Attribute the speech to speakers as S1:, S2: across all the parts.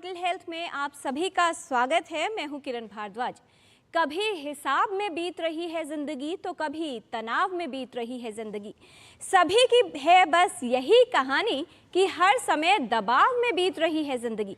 S1: Total health में आप सभी का स्वागत है। मैं हूं किरण भारद्वाज। कभी हिसाब में बीत रही है जिंदगी तो कभी तनाव में बीत रही है जिंदगी। सभी की है बस यही कहानी कि हर समय दबाव में बीत रही है जिंदगी।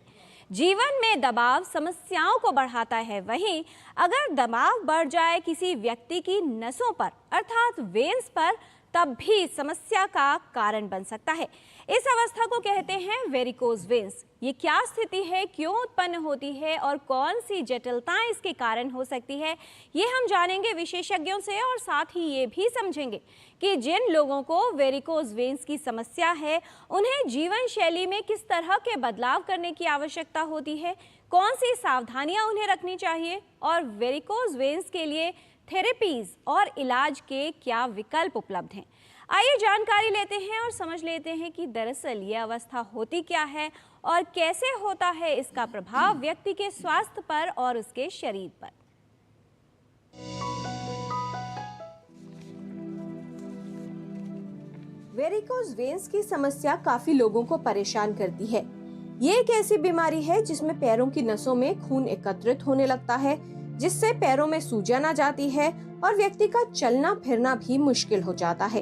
S1: जीवन में दबाव समस्याओं को बढ़ाता है, वहीं अगर दबाव बढ़ जाए किसी व्यक्ति की नसों पर अर्थात वेन्स पर, तब भी समस्या का कारण बन सकता है। इस अवस्था को कहते हैं वेरिकोज वेन्स। ये क्या स्थिति है, क्यों उत्पन्न होती है और कौन सी जटिलताएं इसके कारण हो सकती है, ये हम जानेंगे विशेषज्ञों से और साथ ही ये भी समझेंगे कि जिन लोगों को वेरिकोज वेन्स की समस्या है उन्हें जीवन शैली में किस तरह के बदलाव करने की आवश्यकता होती है, कौन सी सावधानियां उन्हें रखनी चाहिए और वेरिकोज वेन्स के लिए थेरेपीज और इलाज के क्या विकल्प उपलब्ध हैं। आइए जानकारी लेते हैं और समझ लेते हैं कि दरअसल ये अवस्था होती क्या है और कैसे होता है इसका प्रभाव व्यक्ति के स्वास्थ्य पर और उसके शरीर पर।
S2: वेरिकोज वेन्स की समस्या काफी लोगों को परेशान करती है। ये एक ऐसी बीमारी है जिसमें पैरों की नसों में खून एकत्रित होने लगता है, जिससे पैरों में सूजन आ जाती है और व्यक्ति का चलना फिरना भी मुश्किल हो जाता है।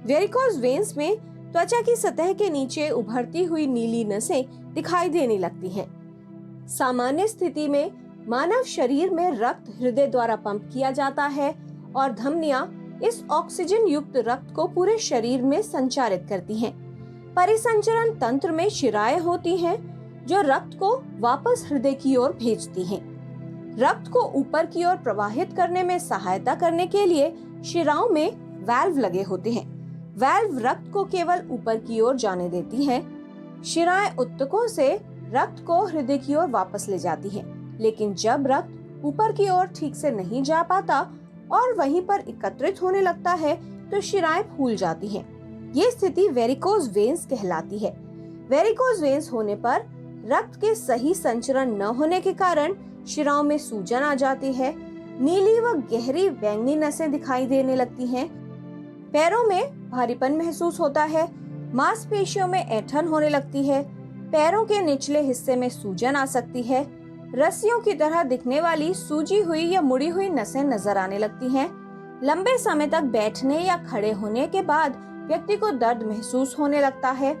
S2: वेरिकोज वेन्स में त्वचा की सतह के नीचे उभरती हुई नीली नसें दिखाई देने लगती हैं। सामान्य स्थिति में मानव शरीर में रक्त हृदय द्वारा पंप किया जाता है और धमनियां इस ऑक्सीजन युक्त रक्त को पूरे शरीर में संचारित करती हैं। परिसंचरण तंत्र में शिराएं होती हैं जो रक्त को वापस हृदय की ओर भेजती हैं। रक्त को ऊपर की ओर प्रवाहित करने में सहायता करने के लिए शिराओं में वाल्व लगे होते हैं। वाल्व रक्त को केवल ऊपर की ओर जाने देती हैं। शिराएं ऊतकों से रक्त को हृदय की ओर वापस ले जाती हैं। लेकिन जब रक्त ऊपर की ओर ठीक से नहीं जा पाता और वहीं पर एकत्रित होने लगता है तो शिराएं फूल जाती हैं। ये स्थिति वेरिकोज वेन्स कहलाती है। वेरिकोज वेन्स होने पर रक्त के सही संचरण न होने के कारण शिराओं में सूजन आ जाती है। नीली व गहरी बैंगनी नसें दिखाई देने लगती हैं। पैरों में भारीपन महसूस होता है। मांसपेशियों में ऐंठन होने लगती है। पैरों के निचले हिस्से में सूजन आ सकती है। रस्सियों की तरह दिखने वाली सूजी हुई या मुड़ी हुई नसें नजर आने लगती हैं। लंबे समय तक बैठने या खड़े होने के बाद व्यक्ति को दर्द महसूस होने लगता है।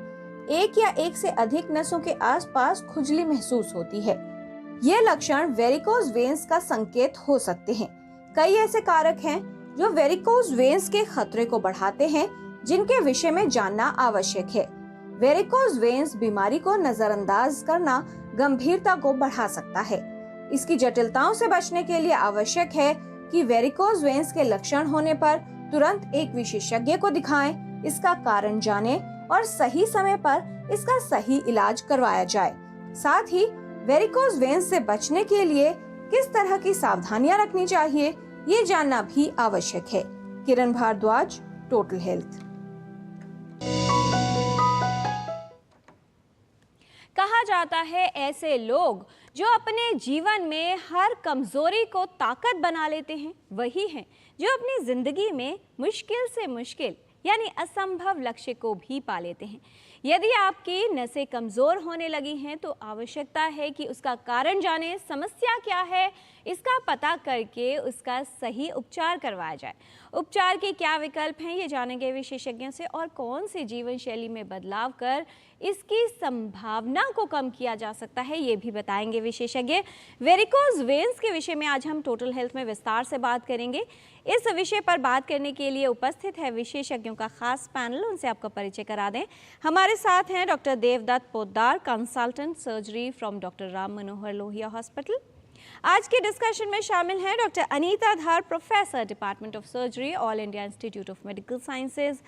S2: एक या एक से अधिक नसों के आसपास खुजली महसूस होती है। ये लक्षण वेरिकोज वेन्स का संकेत हो सकते हैं। कई ऐसे कारक हैं जो वेरिकोज वेन्स के खतरे को बढ़ाते हैं, जिनके विषय में जानना आवश्यक है। वेरिकोज वेन्स बीमारी को नजरअंदाज करना गंभीरता को बढ़ा सकता है। इसकी जटिलताओं से बचने के लिए आवश्यक है कि वेरिकोज वेन्स के लक्षण होने पर तुरंत एक विशेषज्ञ को दिखाएं, इसका कारण जानें और सही समय पर इसका सही इलाज करवाया जाए। साथ ही वेरिकोज वेन्स से बचने के लिए किस तरह की सावधानियां रखनी चाहिए, ये जानना भी आवश्यक है। किरण भारद्वाज, टोटल हेल्थ।
S1: कहा जाता है ऐसे लोग जो अपने जीवन में हर कमजोरी को ताकत बना लेते हैं वही हैं जो अपनी जिंदगी में मुश्किल से मुश्किल यानी असंभव लक्ष्य को भी पा लेते हैं। यदि आपकी नसें कमज़ोर होने लगी हैं तो आवश्यकता है कि उसका कारण जानें, समस्या क्या है इसका पता करके उसका सही उपचार करवाया जाए। उपचार के क्या विकल्प हैं ये जानेंगे विशेषज्ञों से और कौन से जीवन शैली में बदलाव कर इसकी संभावना को कम किया जा सकता है ये भी बताएंगे विशेषज्ञ। वेरिकोज वेन्स के विषय में आज हम टोटल हेल्थ में विस्तार से बात करेंगे। इस विषय पर बात करने के लिए उपस्थित है विशेषज्ञों का खास पैनल, उनसे आपका परिचय करा दें। हमारे साथ हैं doctor Devdutt Poddar, consultant surgery from doctor Ram Manohar Lohia hospital. आज के डिस्कशन में शामिल हैं doctor Anita Dhar, professor department of surgery, all India institute of medical sciences,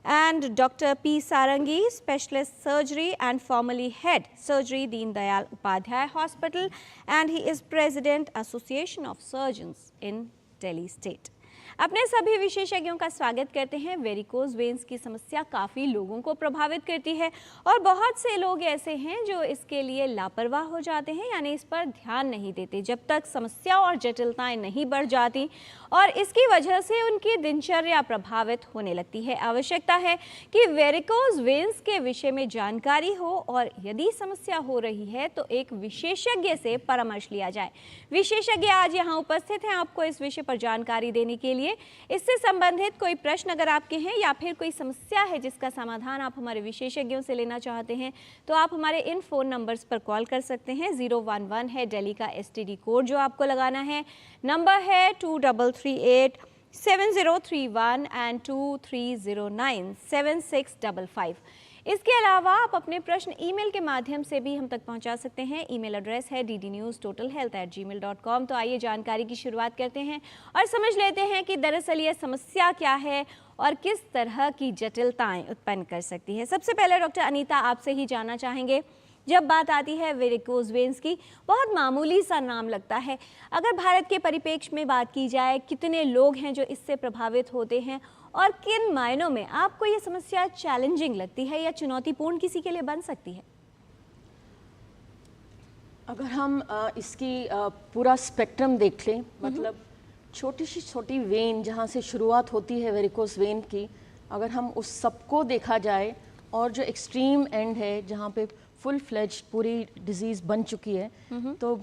S1: and Dr. P. Sarangi, specialist surgery and formerly head surgery, Deen Dayal Upadhyay Hospital, and he is President Association of Surgeons in Delhi State. अपने सभी विशेषज्ञों का स्वागत करते हैं। Varicose veins की समस्या काफ़ी लोगों को प्रभावित करती है और बहुत से लोग ऐसे हैं जो इसके लिए लापरवाह हो जाते हैं, यानी इस पर ध्यान नहीं देते जब तक समस्या और जटिलताएं नहीं बढ़ जाती और इसकी वजह से उनकी दिनचर्या प्रभावित होने लगती है। आवश्यकता है कि वेरिकोज वेन्स के विषय में जानकारी हो और यदि समस्या हो रही है तो एक विशेषज्ञ से परामर्श लिया जाए। विशेषज्ञ आज यहाँ उपस्थित हैं आपको इस विषय पर जानकारी देने के लिए। इससे संबंधित कोई प्रश्न अगर आपके हैं या फिर कोई समस्या है जिसका समाधान आप हमारे विशेषज्ञों से लेना चाहते हैं तो आप हमारे इन फ़ोन नंबर्स पर कॉल कर सकते हैं। 011 है दिल्ली का STD कोड जो आपको लगाना है, नंबर है 2338-7031 एंड 2309-7655। इसके अलावा आप अपने प्रश्न ईमेल के माध्यम से भी हम तक पहुंचा सकते हैं। ईमेल एड्रेस है ddnewstotalhealth@gmail.com। तो आइए जानकारी की शुरुआत करते हैं और समझ लेते हैं कि दरअसल ये समस्या क्या है और किस तरह की जटिलताएं उत्पन्न कर सकती है। सबसे पहले डॉक्टर अनीता आपसे ही जानना चाहेंगे, जब बात आती है वेरिकोज वेन्स की, बहुत मामूली सा नाम लगता है। अगर भारत के परिप्रेक्ष्य में बात की जाए, कितने लोग हैं जो इससे प्रभावित होते हैं और किन मायनों में आपको ये समस्या चैलेंजिंग लगती है या चुनौतीपूर्ण किसी के लिए बन सकती है?
S3: अगर हम इसकी पूरा स्पेक्ट्रम देख लें, मतलब छोटी सी छोटी वेन जहाँ से शुरुआत होती है वेरिकोज वेन की, अगर हम उस सबको देखा जाए और जो एक्सट्रीम एंड है जहाँ पे फुल फ्लेज पूरी डिजीज़ बन चुकी है, तो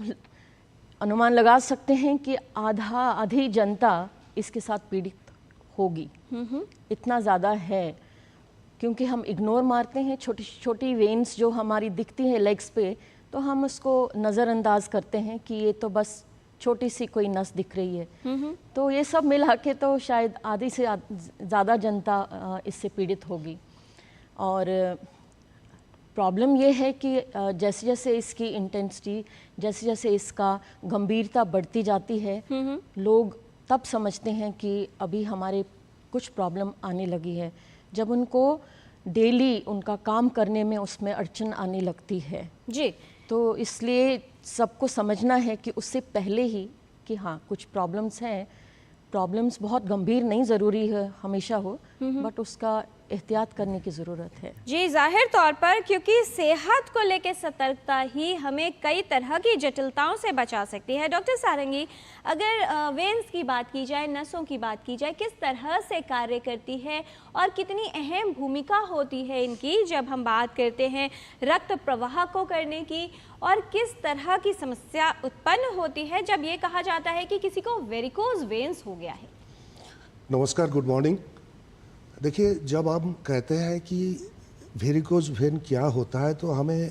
S3: अनुमान लगा सकते हैं कि आधी जनता इसके साथ पीड़ित होगी। इतना ज़्यादा है, क्योंकि हम इग्नोर मारते हैं छोटी छोटी वेन्स जो हमारी दिखती है लेग्स पे, तो हम उसको नज़रअंदाज करते हैं कि ये तो बस छोटी सी कोई नस दिख रही है। तो ये सब मिला के तो शायद आधी से ज़्यादा जनता इससे पीड़ित होगी। और प्रॉब्लम ये है कि जैसे जैसे इसकी इंटेंसिटी, जैसे जैसे इसका गंभीरता बढ़ती जाती है, लोग तब समझते हैं कि अभी हमारे कुछ प्रॉब्लम आने लगी है, जब उनको डेली उनका काम करने में उसमें अड़चन आने लगती है
S1: जी।
S3: तो इसलिए सबको समझना है कि उससे पहले ही कि हाँ कुछ प्रॉब्लम्स हैं। प्रॉब्लम्स बहुत गंभीर नहीं ज़रूरी है हमेशा हो, बट उसका एहतियात करने की ज़रूरत है।
S1: जी, जाहिर तौर पर, क्योंकि सेहत को लेकर सतर्कता ही हमें कई तरह की जटिलताओं से बचा सकती है। डॉक्टर सारंगी, अगर वेन्स की बात की जाए, नसों की बात की जाए, किस तरह से कार्य करती है और कितनी अहम भूमिका होती है इनकी जब हम बात करते हैं रक्त प्रवाह को करने की, और किस तरह की समस्या उत्पन्न होती है जब ये कहा जाता है कि किसी को वेरिकोज वेन्स हो गया है?
S4: नमस्कार, गुड मॉर्निंग। देखिए, जब हम कहते हैं कि वेरिकोज वेन क्या होता है तो हमें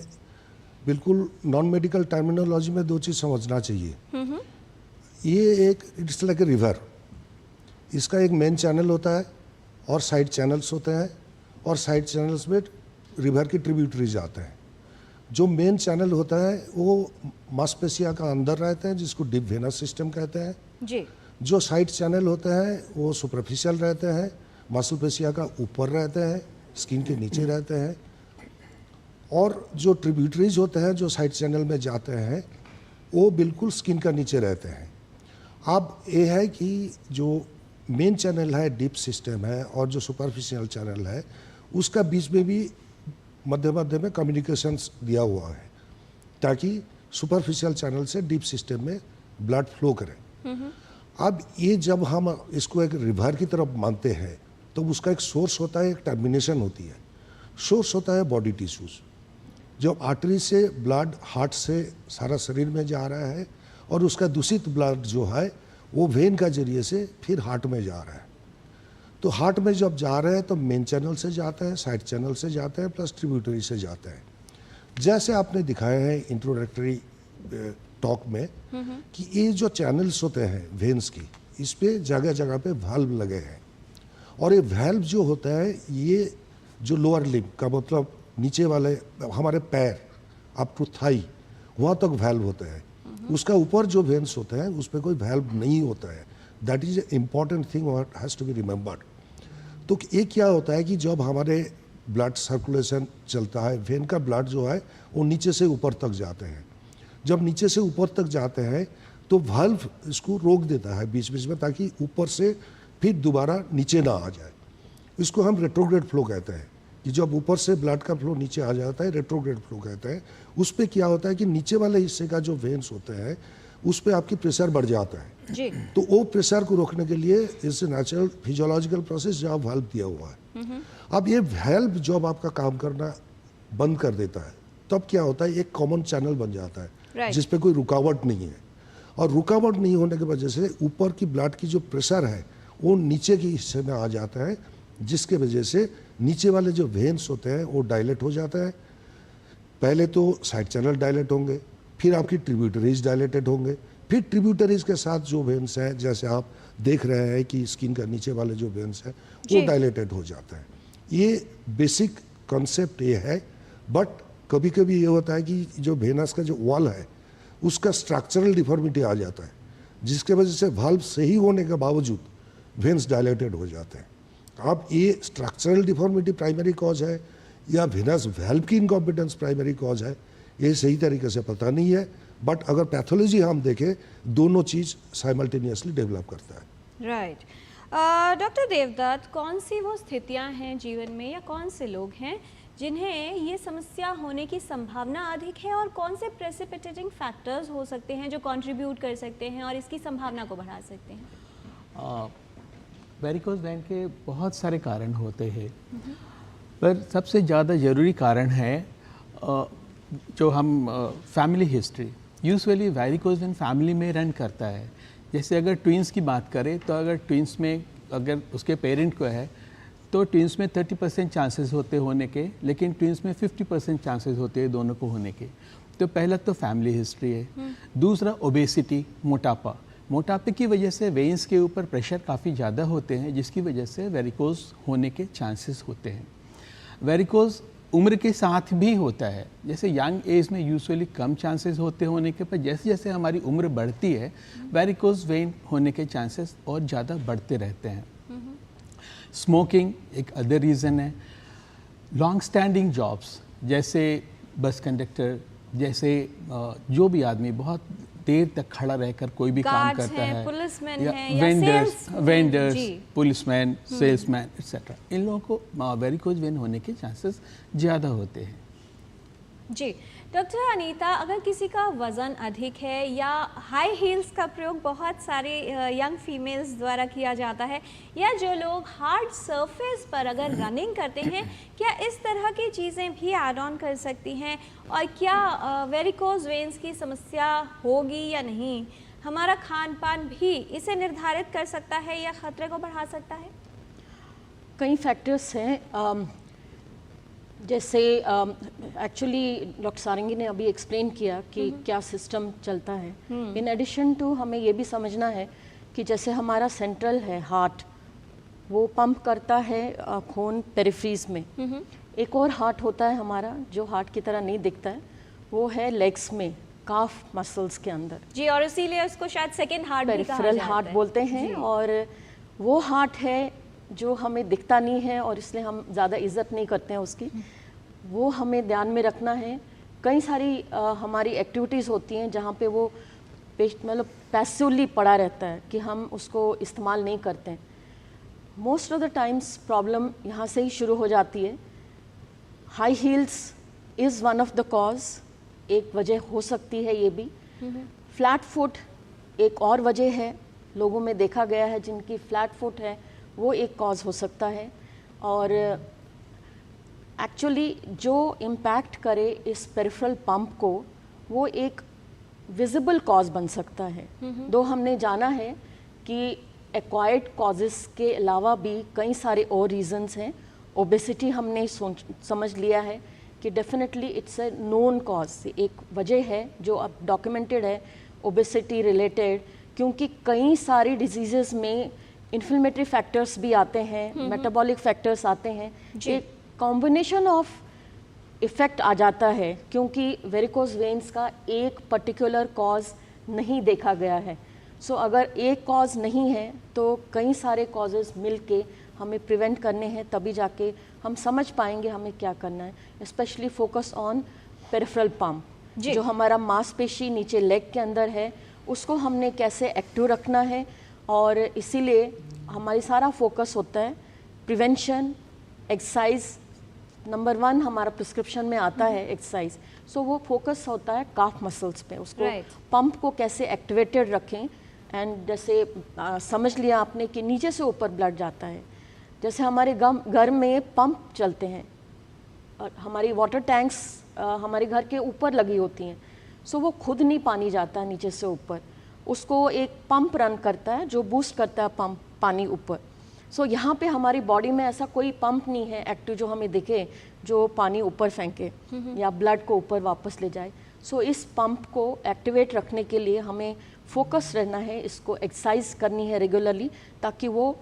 S4: बिल्कुल नॉन मेडिकल टर्मिनोलॉजी में दो चीज़ समझना चाहिए। ये एक इट्स लाइक ए रिवर। इसका एक मेन चैनल होता है और साइड चैनल्स होते हैं, और साइड चैनल्स में रिवर की ट्रिब्यूटरीज आते हैं। जो मेन चैनल होता है वो मांसपेशिया का अंदर रहते हैं, जिसको डीप वेनस सिस्टम कहते हैं
S1: जी।
S4: जो साइड चैनल होते हैं वो सुपरफिशियल रहते हैं, मांसपेशिया का ऊपर रहते हैं, स्किन के नीचे रहते हैं। और जो ट्रिब्यूटरीज होते हैं जो साइड चैनल में जाते हैं वो बिल्कुल स्किन का नीचे रहते हैं। अब ये है कि जो मेन चैनल है डीप सिस्टम है और जो सुपरफिशियल चैनल है उसका बीच में भी मध्य मध्य में कम्युनिकेशंस दिया हुआ है ताकि सुपरफिशियल चैनल से डीप सिस्टम में ब्लड फ्लो करे। अब ये जब हम इसको एक रिवर की तरफ मानते हैं तो उसका एक सोर्स होता है, एक टर्मिनेशन होती है। सोर्स होता है बॉडी टिश्यूज, जो आर्टरी से ब्लड हार्ट से सारा शरीर में जा रहा है, और उसका दूषित ब्लड जो है वो वेन का जरिए से फिर हार्ट में जा रहा है। तो हार्ट में जब जा रहे हैं तो मेन चैनल से जाते हैं, साइड चैनल से जाते हैं, प्लस ट्रिब्यूटरी से जाते हैं। जैसे आपने दिखाया है इंट्रोडक्टरी टॉक में कि ये जो चैनल्स होते हैं वेन्स की, इस पे जगह जगह पे वाल्व लगे हैं, और ये वाल्व जो होता है ये जो लोअर लिम्ब का मतलब नीचे वाले हमारे पैर अप टू थाई वहाँ तक वाल्व होते हैं। उसका ऊपर जो वेन्स होते हैं उस पर कोई वाल्व नहीं होता है। That is a important thing what has to be remembered. तो ये क्या होता है कि जब हमारे ब्लड सर्कुलेशन चलता है, वेन का ब्लड जो है वो नीचे से ऊपर तक जाते हैं। जब नीचे से ऊपर तक जाते हैं तो वाल्व इसको रोक देता है बीच बीच में, ताकि ऊपर से फिर दोबारा नीचे ना आ जाए। इसको हम रेट्रोग्रेड फ्लो कहते हैं कि जब ऊपर से ब्लड का फ्लो नीचे आ जाता है, रेट्रोग्रेड फ्लो कहते हैं। उस पर क्या होता है कि नीचे वाले हिस्से का जो वेन्स होते हैं उस पर आपकी प्रेशर बढ़ जाता है
S1: जी।
S4: तो वो प्रेशर को रोकने के लिए इस नेचुरल फिजियोलॉजिकल प्रोसेस जहाँ वाल्व दिया हुआ है। अब ये वाल्व जब आपका काम करना बंद कर देता है तब क्या होता है, एक कॉमन चैनल बन जाता है
S1: Right.
S4: जिस पे कोई रुकावट नहीं है, और रुकावट नहीं होने की वजह से ऊपर की ब्लड की जो प्रेशर है वो नीचे के हिस्से में आ जाता है, जिसके वजह से नीचे वाले जो वेन्स होते हैं वो डायलेट हो जाता है। पहले तो साइड चैनल डायलेट होंगे, फिर आपकी ट्रिब्यूटरीज डायलेटेड होंगे, फिर ट्रिब्यूटरीज के साथ जो वेन्स हैं जैसे आप देख रहे हैं कि स्किन का नीचे वाले जो वेन्स हैं वो डायलेटेड हो जाता है। ये बेसिक कॉन्सेप्ट ये है। बट कभी कभी ये होता है कि जो वेनस का जो वॉल है उसका स्ट्रक्चरल डिफॉर्मिटी आ जाता है, जिसके वजह से वाल्व सही होने के बावजूद वेन्स डायलेटेड हो जाते हैं। अब ये स्ट्रक्चरल डिफॉर्मिटी प्राइमरी कॉज है या वेनस वाल्व की इनकॉम्पिटेंस प्राइमरी कॉज है, ये सही तरीके से पता नहीं है। बट अगर पैथोलॉजी हम देखें, दोनों चीज़ साइमल्टेनियसली डेवलप करता है।
S1: राइट। डॉक्टर देवदत्त, कौन सी वो स्थितियां हैं जीवन में या कौन से लोग हैं जिन्हें ये समस्या होने की संभावना अधिक है, और कौन से प्रेसिपिटेटिंग फैक्टर्स हो सकते हैं जो कंट्रीब्यूट कर सकते हैं और इसकी संभावना को बढ़ा सकते हैं?
S5: वेरिकोज वेन के बहुत सारे कारण होते हैं, पर सबसे ज़्यादा ज़रूरी कारण है जो हम family history. Usually varicose vein family में रन करता है। जैसे अगर ट्विंस की बात करें तो अगर ट्विंस में अगर उसके पेरेंट को है तो ट्विंस में 30% चांसेस होते होने के, लेकिन ट्विंस में 50% चांसेस होते हैं दोनों को होने के। तो पहला तो फैमिली हिस्ट्री है। दूसरा ओबेसिटी, मोटापा। मोटापे की वजह से वेन्स के ऊपर प्रेशर काफ़ी ज़्यादा होते हैं, जिसकी वजह से वेरिकोज होने के चांसेस होते हैं। वेरिकोज उम्र के साथ भी होता है। जैसे यंग एज में यूजुअली कम चांसेस होते होने के, पर जैसे जैसे हमारी उम्र बढ़ती है वेरिकोज वेन होने के चांसेस और ज़्यादा बढ़ते रहते हैं। स्मोकिंग एक अदर रीज़न है। लॉन्ग स्टैंडिंग जॉब्स जैसे बस कंडक्टर, जैसे जो भी आदमी बहुत देर तक खड़ा रहकर कोई भी काम करता है,
S1: पुलिसमैन
S5: या
S1: हैं, या
S5: वेंडर्स,
S1: जी।
S5: पुलिसमैन, सेल्समैन एक्सेट्रा, इन लोगों को वेरिकोज वेन होने के चांसेस ज़्यादा होते हैं।
S1: जी। डॉक्टर अनीता, अगर किसी का वज़न अधिक है या हाई हील्स का प्रयोग बहुत सारे यंग फीमेल्स द्वारा किया जाता है, या जो लोग हार्ड सरफेस पर अगर रनिंग करते हैं, क्या इस तरह की चीज़ें भी ऐड ऑन कर सकती हैं? और क्या वेरिकोज वेन्स की समस्या होगी या नहीं? हमारा खान पान भी इसे निर्धारित कर सकता है या खतरे को बढ़ा सकता है?
S3: कई फैक्टर्स हैं। जैसे एक्चुअली डॉक्टर सारंगी ने अभी एक्सप्लेन किया कि क्या सिस्टम चलता है। इन एडिशन टू हमें ये भी समझना है कि जैसे हमारा सेंट्रल है हार्ट, वो पंप करता है खून पेरिफेरीज में। एक और हार्ट होता है हमारा जो हार्ट की तरह नहीं दिखता है, वो है लेग्स में, काफ मसल्स के अंदर
S1: जी, और इसीलिए उसको शायद सेकेंड हार्ट भी कहा
S3: पेरिफेरल
S1: जाता
S3: हार्ट
S1: है।
S3: बोलते हैं। और वो हार्ट है जो हमें दिखता नहीं है और इसलिए हम ज़्यादा इज्जत नहीं करते हैं उसकी। वो हमें ध्यान में रखना है। कई सारी हमारी एक्टिविटीज़ होती हैं जहाँ पे वो मतलब पैसिवली पड़ा रहता है कि हम उसको इस्तेमाल नहीं करते हैं। Most of the times problem यहाँ से ही शुरू हो जाती है। High heels is one of the cause, एक वजह हो सकती है ये भी। फ्लैट फुट एक और वजह है, लोगों में देखा गया है जिनकी फ्लैट फुट है वो एक कॉज हो सकता है। और एक्चुअली जो इम्पैक्ट करे इस पेरिफेरल पंप को, वो एक विजिबल कॉज बन सकता है। दो हमने जाना है कि एक्वायर्ड कॉजेस के अलावा भी कई सारे और रीजंस हैं। ओबेसिटी हमने समझ लिया है कि definitely it's a known cause, एक वजह है जो अब डॉक्यूमेंटेड है ओबेसिटी रिलेटेड, क्योंकि कई सारी डिजीजेस में इन्फ्लेमेटरी फैक्टर्स भी आते हैं, मेटाबॉलिक फैक्टर्स आते हैं, एक कॉम्बिनेशन ऑफ इफ़ेक्ट आ जाता है, क्योंकि वेरिकोज वेन्स का एक पर्टिकुलर कॉज नहीं देखा गया है। सो अगर एक कॉज नहीं है तो कई सारे कॉजेज़ मिलके हमें प्रिवेंट करने हैं, तभी जाके हम समझ पाएंगे हमें क्या करना है। Specially focus on peripheral pump, जो हमारा मांसपेशी नीचे लेग के अंदर है, उसको हमने कैसे एक्टिव रखना है। और इसीलिए हमारी सारा फोकस होता है प्रिवेंशन, एक्सरसाइज। नंबर 1 हमारा प्रिस्क्रिप्शन में आता है एक्सरसाइज। सो वो फोकस होता है काफ मसल्स पे, उसको
S1: Right.
S3: पंप को कैसे एक्टिवेटेड रखें। एंड जैसे समझ लिया आपने कि नीचे से ऊपर ब्लड जाता है, जैसे हमारे घर में पंप चलते हैं और हमारी वाटर टैंक्स हमारे घर के ऊपर लगी होती हैं। सो वो खुद नहीं पानी जाता है नीचे से ऊपर, उसको एक पंप रन करता है जो बूस्ट करता है पंप पानी ऊपर। सो यहाँ पे हमारी बॉडी में ऐसा कोई पंप नहीं है एक्टिव जो हमें दिखे, जो पानी ऊपर फेंके या ब्लड को ऊपर वापस ले जाए। सो इस पंप को एक्टिवेट रखने के लिए हमें फोकस रहना है, इसको एक्सरसाइज करनी है रेगुलरली, ताकि वो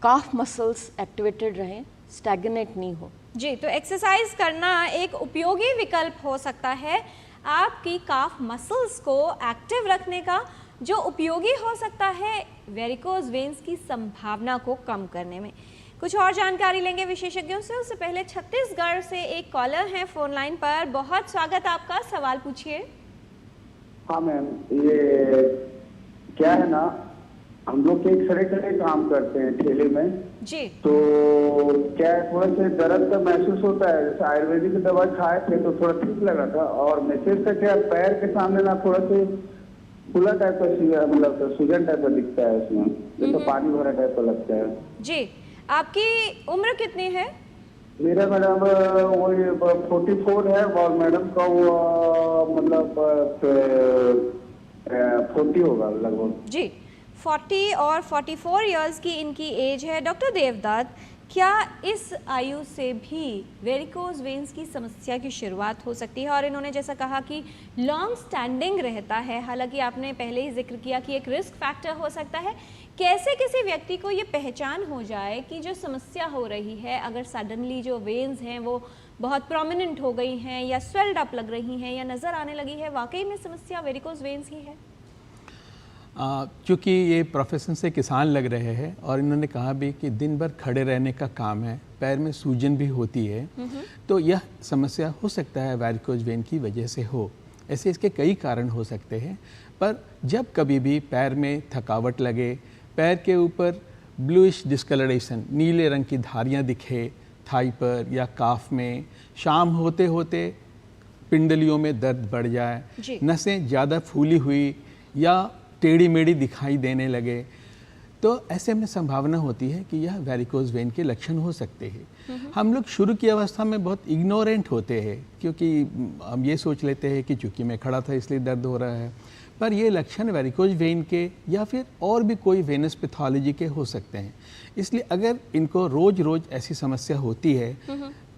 S3: काफ मसल्स एक्टिवेटेड रहें, स्टैग्नेट नहीं हो।
S1: जी, तो एक्सरसाइज करना एक उपयोगी विकल्प हो सकता है आपकी काफ मसल्स को एक्टिव रखने का, जो उपयोगी हो सकता है वेरिकोज वेन्स की संभावना को कम करने में। कुछ और जानकारी लेंगे विशेषज्ञों से, उससे पहले छत्तीसगढ़ से एक कॉलर हैं फोन लाइन पर। बहुत स्वागत आपका, सवाल पूछिए।
S6: हाँ मैम, ये क्या है ना, हम लोग के एक्सरे का काम करते हैं ठेले में
S1: जी।
S6: तो क्या है, थोड़ा सा दर्द का महसूस होता है। जैसे आयुर्वेदिक दवा खाए थे तो थोड़ा ठीक लगा था, और मैसेज का क्या पैर के सामने ना थोड़ा सा खुला टाइप का, मतलब सूजन टाइप का दिखता है, उसमें जैसे पानी भरा टाइप का लगता है।
S1: जी, आपकी उम्र कितनी है?
S6: मेरा मैडम वो 44 है, और मैडम का वो मतलब 40 होगा लगभग।
S1: जी, 40 और 44 इयर्स की इनकी एज है। डॉक्टर देवदत्त, क्या इस आयु से भी वेरिकोज वेन्स की समस्या की शुरुआत हो सकती है? और इन्होंने जैसा कहा कि लॉन्ग स्टैंडिंग रहता है, हालांकि आपने पहले ही जिक्र किया कि एक रिस्क फैक्टर हो सकता है। कैसे किसी व्यक्ति को ये पहचान हो जाए कि जो समस्या हो रही है, अगर सडनली जो वेन्स हैं वो बहुत प्रोमिनेंट हो गई हैं या स्वेल्ड अप लग रही हैं या नज़र आने लगी है, वाकई में समस्या वेरिकोज वेन्स की है?
S5: चूँकि ये प्रोफेशन से किसान लग रहे हैं और इन्होंने कहा भी कि दिन भर खड़े रहने का काम है, पैर में सूजन भी होती है, तो यह समस्या हो सकता है वेरिकोज वेन की वजह से हो। ऐसे इसके कई कारण हो सकते हैं, पर जब कभी भी पैर में थकावट लगे, पैर के ऊपर ब्लूइश डिस्कलरेशन, नीले रंग की धारियाँ दिखे थाई पर या काफ में, शाम होते होते पिंडलियों में दर्द बढ़ जाए, नसें ज़्यादा फूली हुई या टेढ़ी मेढ़ी दिखाई देने लगे, तो ऐसे में संभावना होती है कि यह वेरिकोज वेन के लक्षण हो सकते हैं। हम लोग शुरू की अवस्था में बहुत इग्नोरेंट होते हैं, क्योंकि हम ये सोच लेते हैं कि चूंकि मैं खड़ा था इसलिए दर्द हो रहा है, पर ये लक्षण वेरिकोज वेन के या फिर और भी कोई वेनस पैथोलॉजी के हो सकते हैं। इसलिए अगर इनको रोज़ रोज़ ऐसी समस्या होती है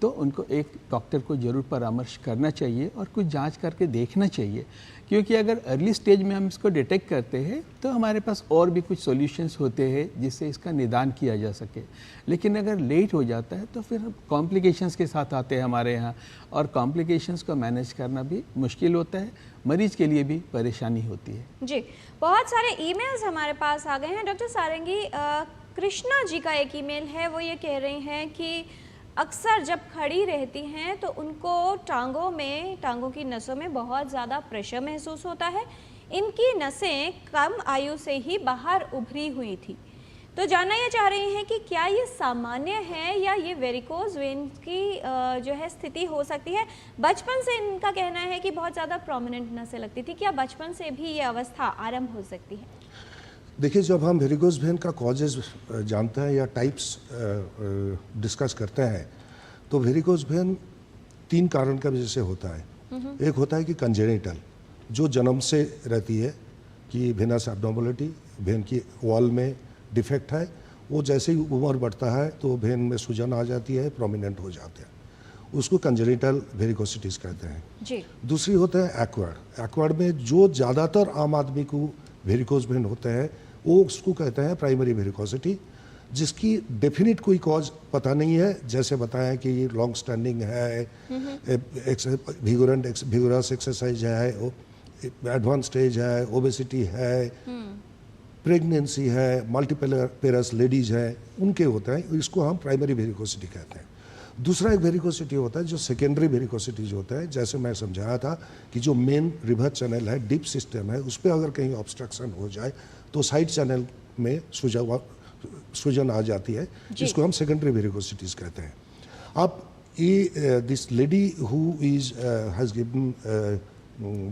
S5: तो उनको एक डॉक्टर को ज़रूर परामर्श करना चाहिए और कुछ जांच करके देखना चाहिए, क्योंकि अगर अर्ली स्टेज में हम इसको डिटेक्ट करते हैं तो हमारे पास और भी कुछ सॉल्यूशंस होते हैं जिससे इसका निदान किया जा सके। लेकिन अगर लेट हो जाता है तो फिर कॉम्प्लिकेशंस के साथ आते हैं हमारे यहाँ, और कॉम्प्लिकेशंस को मैनेज करना भी मुश्किल होता है, मरीज के लिए भी परेशानी होती है।
S1: जी, बहुत सारे ईमेल्स हमारे पास आ गए हैं। डॉक्टर सारंगी, कृष्णा जी का एक ईमेल है, वो ये कह रही हैं कि अक्सर जब खड़ी रहती हैं तो उनको टांगों की नसों में बहुत ज़्यादा प्रेशर महसूस होता है। इनकी नसें कम आयु से ही बाहर उभरी हुई थी, तो जानना ये चाह रही हैं कि क्या ये सामान्य है या ये वेरिकोज वेन की जो है स्थिति हो सकती है। बचपन से इनका कहना है कि बहुत ज़्यादा प्रोमिनेंट नसें लगती थी, क्या बचपन से भी ये अवस्था आरंभ हो सकती है?
S4: देखिए, जब हम वेरिकोज वेन का कॉजेज जानते हैं या टाइप्स डिस्कस करते हैं, तो वेरिकोज वेन 3 कारण का वजह से होता है। एक होता है कि कंजेनिटल, जो जन्म से रहती है कि वेनस एब्नॉर्मलिटी, वेन की वॉल में डिफेक्ट है, वो जैसे ही उम्र बढ़ता है तो वेन में सूजन आ जाती है, प्रोमिनेंट हो जाते हैं, उसको कंजेनिटल वेरिकोसिटीज कहते हैं।
S1: जी।
S4: दूसरी होता है एक्वायर्ड। एक्वायर्ड में जो ज़्यादातर आम आदमी को वेरिकोज वेन होते हैं वो उसको कहते हैं प्राइमरी वेरिकोसिटी, जिसकी डेफिनेट कोई कॉज पता नहीं है। जैसे बताया कि ये लॉन्ग स्टैंडिंग है, विगोरस एक्सरसाइज है, एडवांस स्टेज है, ओबेसिटी है, प्रेगनेंसी है, मल्टीपेरस लेडीज है, उनके होता है, इसको हम प्राइमरी वेरिकोसिटी कहते हैं। दूसरा एक वेरिकोसिटी होता है जो सेकेंडरी वेरिकोसिटी जो होता है, जैसे मैं समझाया था कि जो मेन रिवर चैनल है, डीप सिस्टम है, उस पर अगर कहीं ऑब्स्ट्रक्शन हो जाए तो साइड चैनल में सूजन आ जाती है, जिसको हम सेकेंडरी वेरिकोसिटीज कहते हैं। अब ये this lady who is has given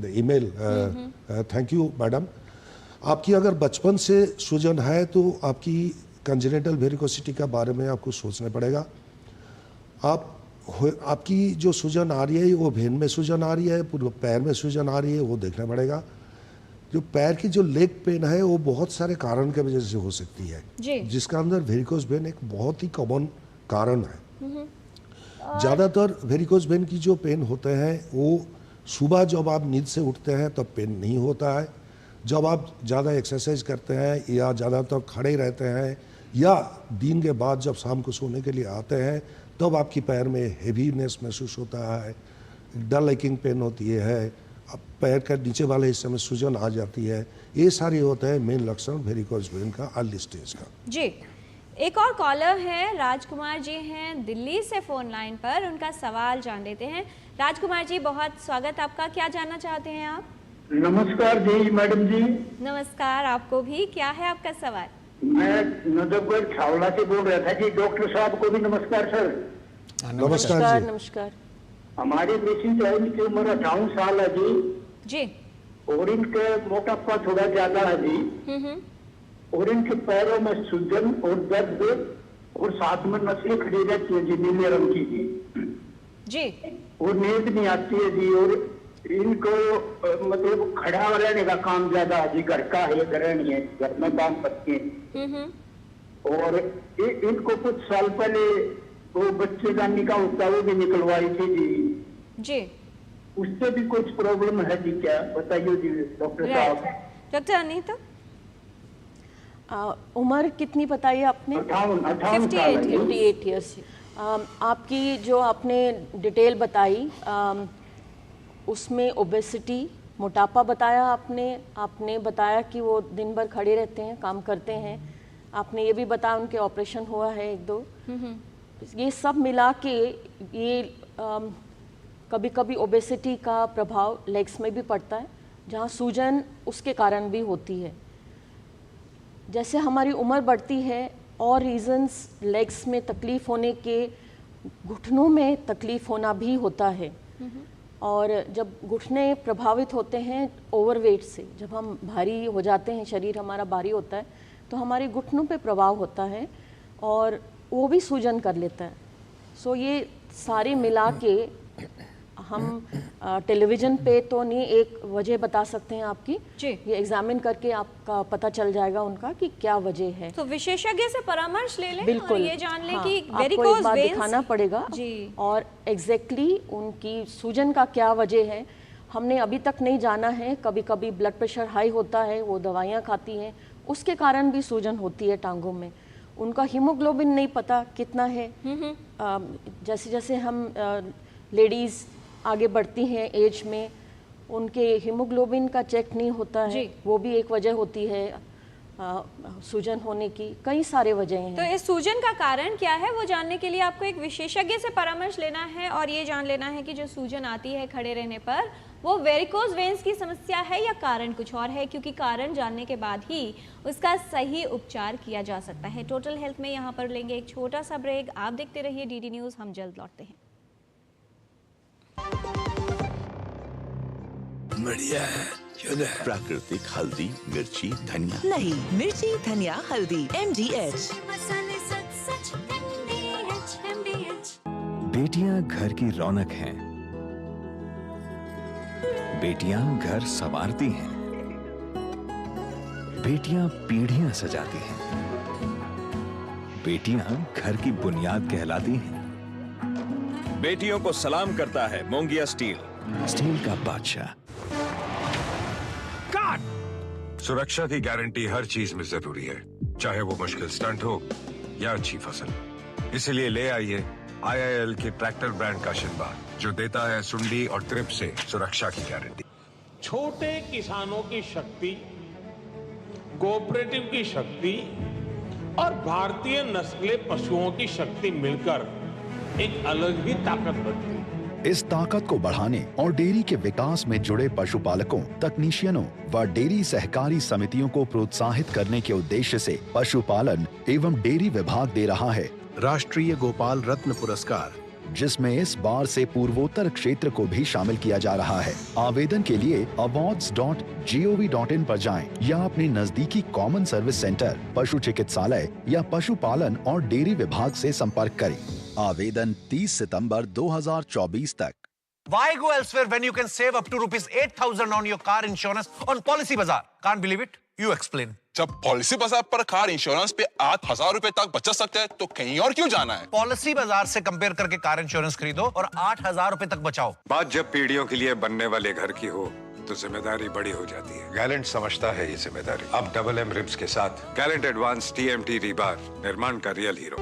S4: the email, thank you madam. आपकी अगर बचपन से सूजन है तो आपकी कंजेनिटल वेरिकोसिटी के बारे में आपको सोचना पड़ेगा। आपकी जो सूजन आ रही है वो भेन में सूजन आ रही है, पूरे पैर में सूजन आ रही है, वो देखना पड़ेगा। जो पैर की जो लेग पेन है वो बहुत सारे कारण के वजह से हो सकती है, जिसका अंदर वेरिकोस वेन एक बहुत ही कॉमन कारण है। ज़्यादातर वेरिकोस वेन की जो पेन होते हैं वो सुबह जब आप नींद से उठते हैं तब पेन नहीं होता है। जब आप ज़्यादा एक्सरसाइज करते हैं या ज़्यादातर खड़े रहते हैं या दिन के बाद जब शाम को सोने के लिए आते हैं तब आपकी पैर में हेवीनेस महसूस होता है, डल लाइकिंग पेन होती है, अब पैर का नीचे वाले हिस्से में सूजन आ जाती है। ये सारे होते हैं मेन लक्षण वेरिकोस वेन का अर्ली स्टेज का।
S1: जी, एक और कॉलर है, राजकुमार जी हैं दिल्ली से फ़ोन लाइन पर, उनका सवाल जान लेते हैं। राजकुमार जी, बहुत स्वागत आपका, क्या जानना चाहते हैं आप?
S6: नमस्कार जी मैडम जी।
S1: नमस्कार आपको भी, क्या है आपका सवाल?
S6: मैं नजफगढ़ छावला से बोल रहा था जी। डॉक्टर साहब को भी नमस्कार सर।
S4: नमस्कार जी।
S3: नमस्कार।
S6: हमारे पेशेंट है, इनकी उम्र 58 साल है जी, और इनके मोटापा थोड़ा ज्यादा है जी, और इनके पैरों में सूजन और दर्द और साथ में नसें खड़ी रहती है जी, नीले रंग की जी, और नींद नहीं आती है जी, और इनको मतलब खड़ा रहने का काम ज्यादा है जी, घर का है, गृहिणी है, घर में काम करती है। और इनको कुछ साल पहले वो बच्चे का निकाह होता है वो भी निकलवाई थी जी, उससे भी कुछ प्रॉब्लम है जी, क्या बताइए जी डॉक्टर साहब।
S1: डॉक्टर अनीता,
S3: उम्र कितनी बताई आपने? 58 ईयर्स। आपकी जो आपने डिटेल बताई उसमें ओबेसिटी, मोटापा बताया आपने बताया कि वो दिन भर खड़े रहते हैं, काम करते हैं, आपने ये भी बताया उनके ऑपरेशन हुआ है 1-2। ये सब मिला के ये कभी कभी ओबेसिटी का प्रभाव लेग्स में भी पड़ता है, जहाँ सूजन उसके कारण भी होती है। जैसे हमारी उम्र बढ़ती है और रीजंस लेग्स में तकलीफ़ होने के, घुटनों में तकलीफ़ होना भी होता है। और जब घुटने प्रभावित होते हैं ओवरवेट से, जब हम भारी हो जाते हैं, शरीर हमारा भारी होता है, तो हमारे घुटनों पे प्रभाव होता है और वो भी सूजन कर लेता है। सो ये सारे मिला के हम टेलीविज़न पे तो नहीं एक वजह बता सकते हैं आपकी जी, ये एग्जामिन करके आपका पता चल जाएगा उनका कि क्या वजह है।
S1: तो विशेषज्ञ से परामर्श ले लें,
S3: बिल्कुल,
S1: और ये जान लें
S3: हाँ,
S1: कि
S3: आपको एक बार दिखाना पड़ेगा
S1: जी,
S3: और एग्जैक्टली उनकी सूजन का क्या वजह है हमने अभी तक नहीं जाना है। कभी कभी ब्लड प्रेशर हाई होता है, वो दवाइयाँ खाती हैं, उसके कारण भी सूजन होती है टांगों में। उनका हीमोग्लोबिन नहीं पता कितना है। जैसे जैसे हम लेडीज़ आगे बढ़ती हैं एज में, उनके हीमोग्लोबिन का चेक नहीं होता है, वो भी एक वजह होती है सूजन होने की। कई सारे वजह हैं।
S1: तो इस सूजन का कारण क्या है वो जानने के लिए आपको एक विशेषज्ञ से परामर्श लेना है और ये जान लेना है कि जो सूजन आती है खड़े रहने पर वो वेरिकोस वेन्स की समस्या है या कारण कुछ और है, क्योंकि कारण जानने के बाद ही उसका सही उपचार किया जा सकता है। टोटल हेल्थ में यहाँ पर लेंगे एक छोटा सा ब्रेक। आप देखते रहिए डीडी न्यूज़, हम जल्द लौटते हैं।
S7: बढ़िया है, प्राकृतिक हल्दी, मिर्ची, धनिया।
S8: नहीं, मिर्ची, धनिया, हल्दी, MDH।
S9: बेटियां घर की रौनक हैं। बेटियां घर संवारती हैं। बेटियां पीढ़ियां सजाती हैं। बेटियां घर की बुनियाद कहलाती हैं।
S10: बेटियों को सलाम करता है मोंगिया स्टील,
S9: स्टील का बादशाह।
S11: सुरक्षा की गारंटी हर चीज में जरूरी है, चाहे वो मुश्किल स्टंट हो या अच्छी फसल। इसलिए ले आइए IIL के ट्रैक्टर ब्रांड का शिनबार, जो देता है सुंडी और ट्रिप से सुरक्षा की गारंटी।
S12: छोटे किसानों की शक्ति, कोऑपरेटिव की शक्ति और भारतीय नस्ले पशुओं की शक्ति मिलकर एक अलग ही ताकत बनती है।
S13: इस ताकत को बढ़ाने और डेयरी के विकास में जुड़े पशुपालकों, तकनीशियनों व डेयरी सहकारी समितियों को प्रोत्साहित करने के उद्देश्य से पशुपालन एवं डेयरी विभाग दे रहा है
S14: राष्ट्रीय गोपाल रत्न पुरस्कार,
S13: जिसमें इस बार से पूर्वोत्तर क्षेत्र को भी शामिल किया जा रहा है। आवेदन के लिए awards.gov.in पर जाएं या अपने नजदीकी कॉमन सर्विस सेंटर, पशु चिकित्सालय या पशुपालन और डेयरी विभाग से संपर्क करें। आवेदन 30 सितंबर 2024 तक।
S15: Why go elsewhere when you can save up to ₹8,000 on your car insurance on Policy Bazaar? Can't believe it? You explain.
S16: जब पॉलिसी बाजार पर कार इंश्योरेंस पे 8,000 रुपए तक बचत सकते हैं तो कहीं और क्यों जाना है?
S15: पॉलिसी बाजार से कंपेयर करके कार इंश्योरेंस खरीदो और 8,000 रुपए तक बचाओ।
S11: बात जब पीढ़ियों के लिए बनने वाले घर की हो तो जिम्मेदारी बड़ी हो जाती है। गैलेंट समझता है ये जिम्मेदारी। अब डबल एम रिब्स के साथ गैलेंट एडवांस TMT रीबार, निर्माण का रियल हीरो।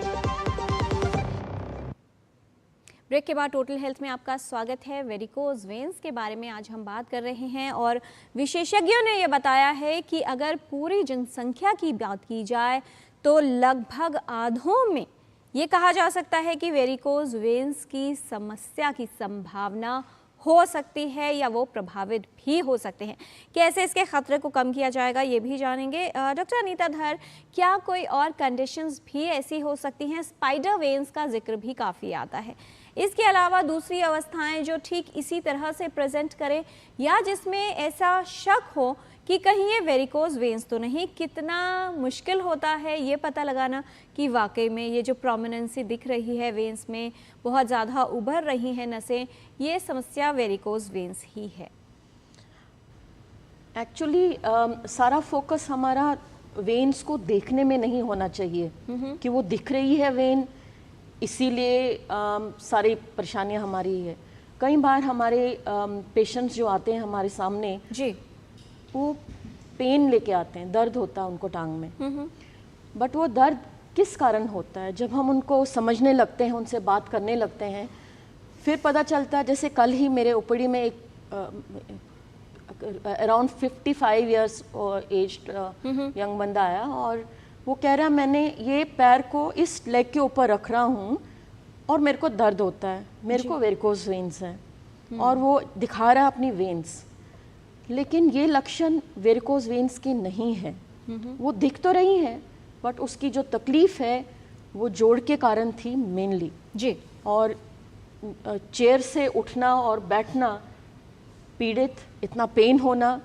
S1: ब्रेक के बाद टोटल हेल्थ में आपका स्वागत है। वेरिकोज वेन्स के बारे में आज हम बात कर रहे हैं और विशेषज्ञों ने ये बताया है कि अगर पूरी जनसंख्या की बात की जाए तो लगभग आधों में ये कहा जा सकता है कि वेरिकोज वेन्स की समस्या की संभावना हो सकती है या वो प्रभावित भी हो सकते हैं। कैसे इसके खतरे को कम किया जाएगा ये भी जानेंगे। डॉक्टर अनीता धर, क्या कोई और कंडीशंस भी ऐसी हो सकती हैं? स्पाइडर वेन्स का जिक्र भी काफ़ी आता है। इसके अलावा दूसरी अवस्थाएं जो ठीक इसी तरह से प्रेजेंट करें या जिसमें ऐसा शक हो कि कहीं ये वेरिकोज वेन्स तो नहीं, कितना मुश्किल होता है ये पता लगाना कि वाकई में ये जो प्रोमिनेंसी दिख रही है वेन्स में, बहुत ज़्यादा उभर रही हैं नसें, ये समस्या वेरिकोज वेन्स ही है।
S3: एक्चुअली सारा फोकस हमारा वेन्स को देखने में नहीं होना चाहिए कि वो दिख रही है वेन, इसीलिए सारी परेशानियां हमारी है। कई बार हमारे पेशेंट्स जो आते हैं हमारे सामने
S1: जी,
S3: वो पेन लेके आते हैं, दर्द होता है उनको टांग में, बट वो दर्द किस कारण होता है? जब हम उनको समझने लगते हैं, उनसे बात करने लगते हैं, फिर पता चलता है। जैसे कल ही मेरे ओपीडी में एक अराउंड 55 इयर्स एज्ड यंग बंदा आया और वो कह रहा मैंने ये पैर को इस लेग के ऊपर रख रहा हूँ और मेरे को दर्द होता है, मेरे को वेरिकोज वेन्स हैं, और वो दिखा रहा है अपनी वेन्स, लेकिन ये लक्षण वेरिकोज वेन्स के नहीं है। वो दिख तो रही है बट उसकी जो तकलीफ है वो जोड़ के कारण थी मेनली
S1: जी, और
S3: चेयर से उठना और बैठना, पीड़ित, इतना पेन होना,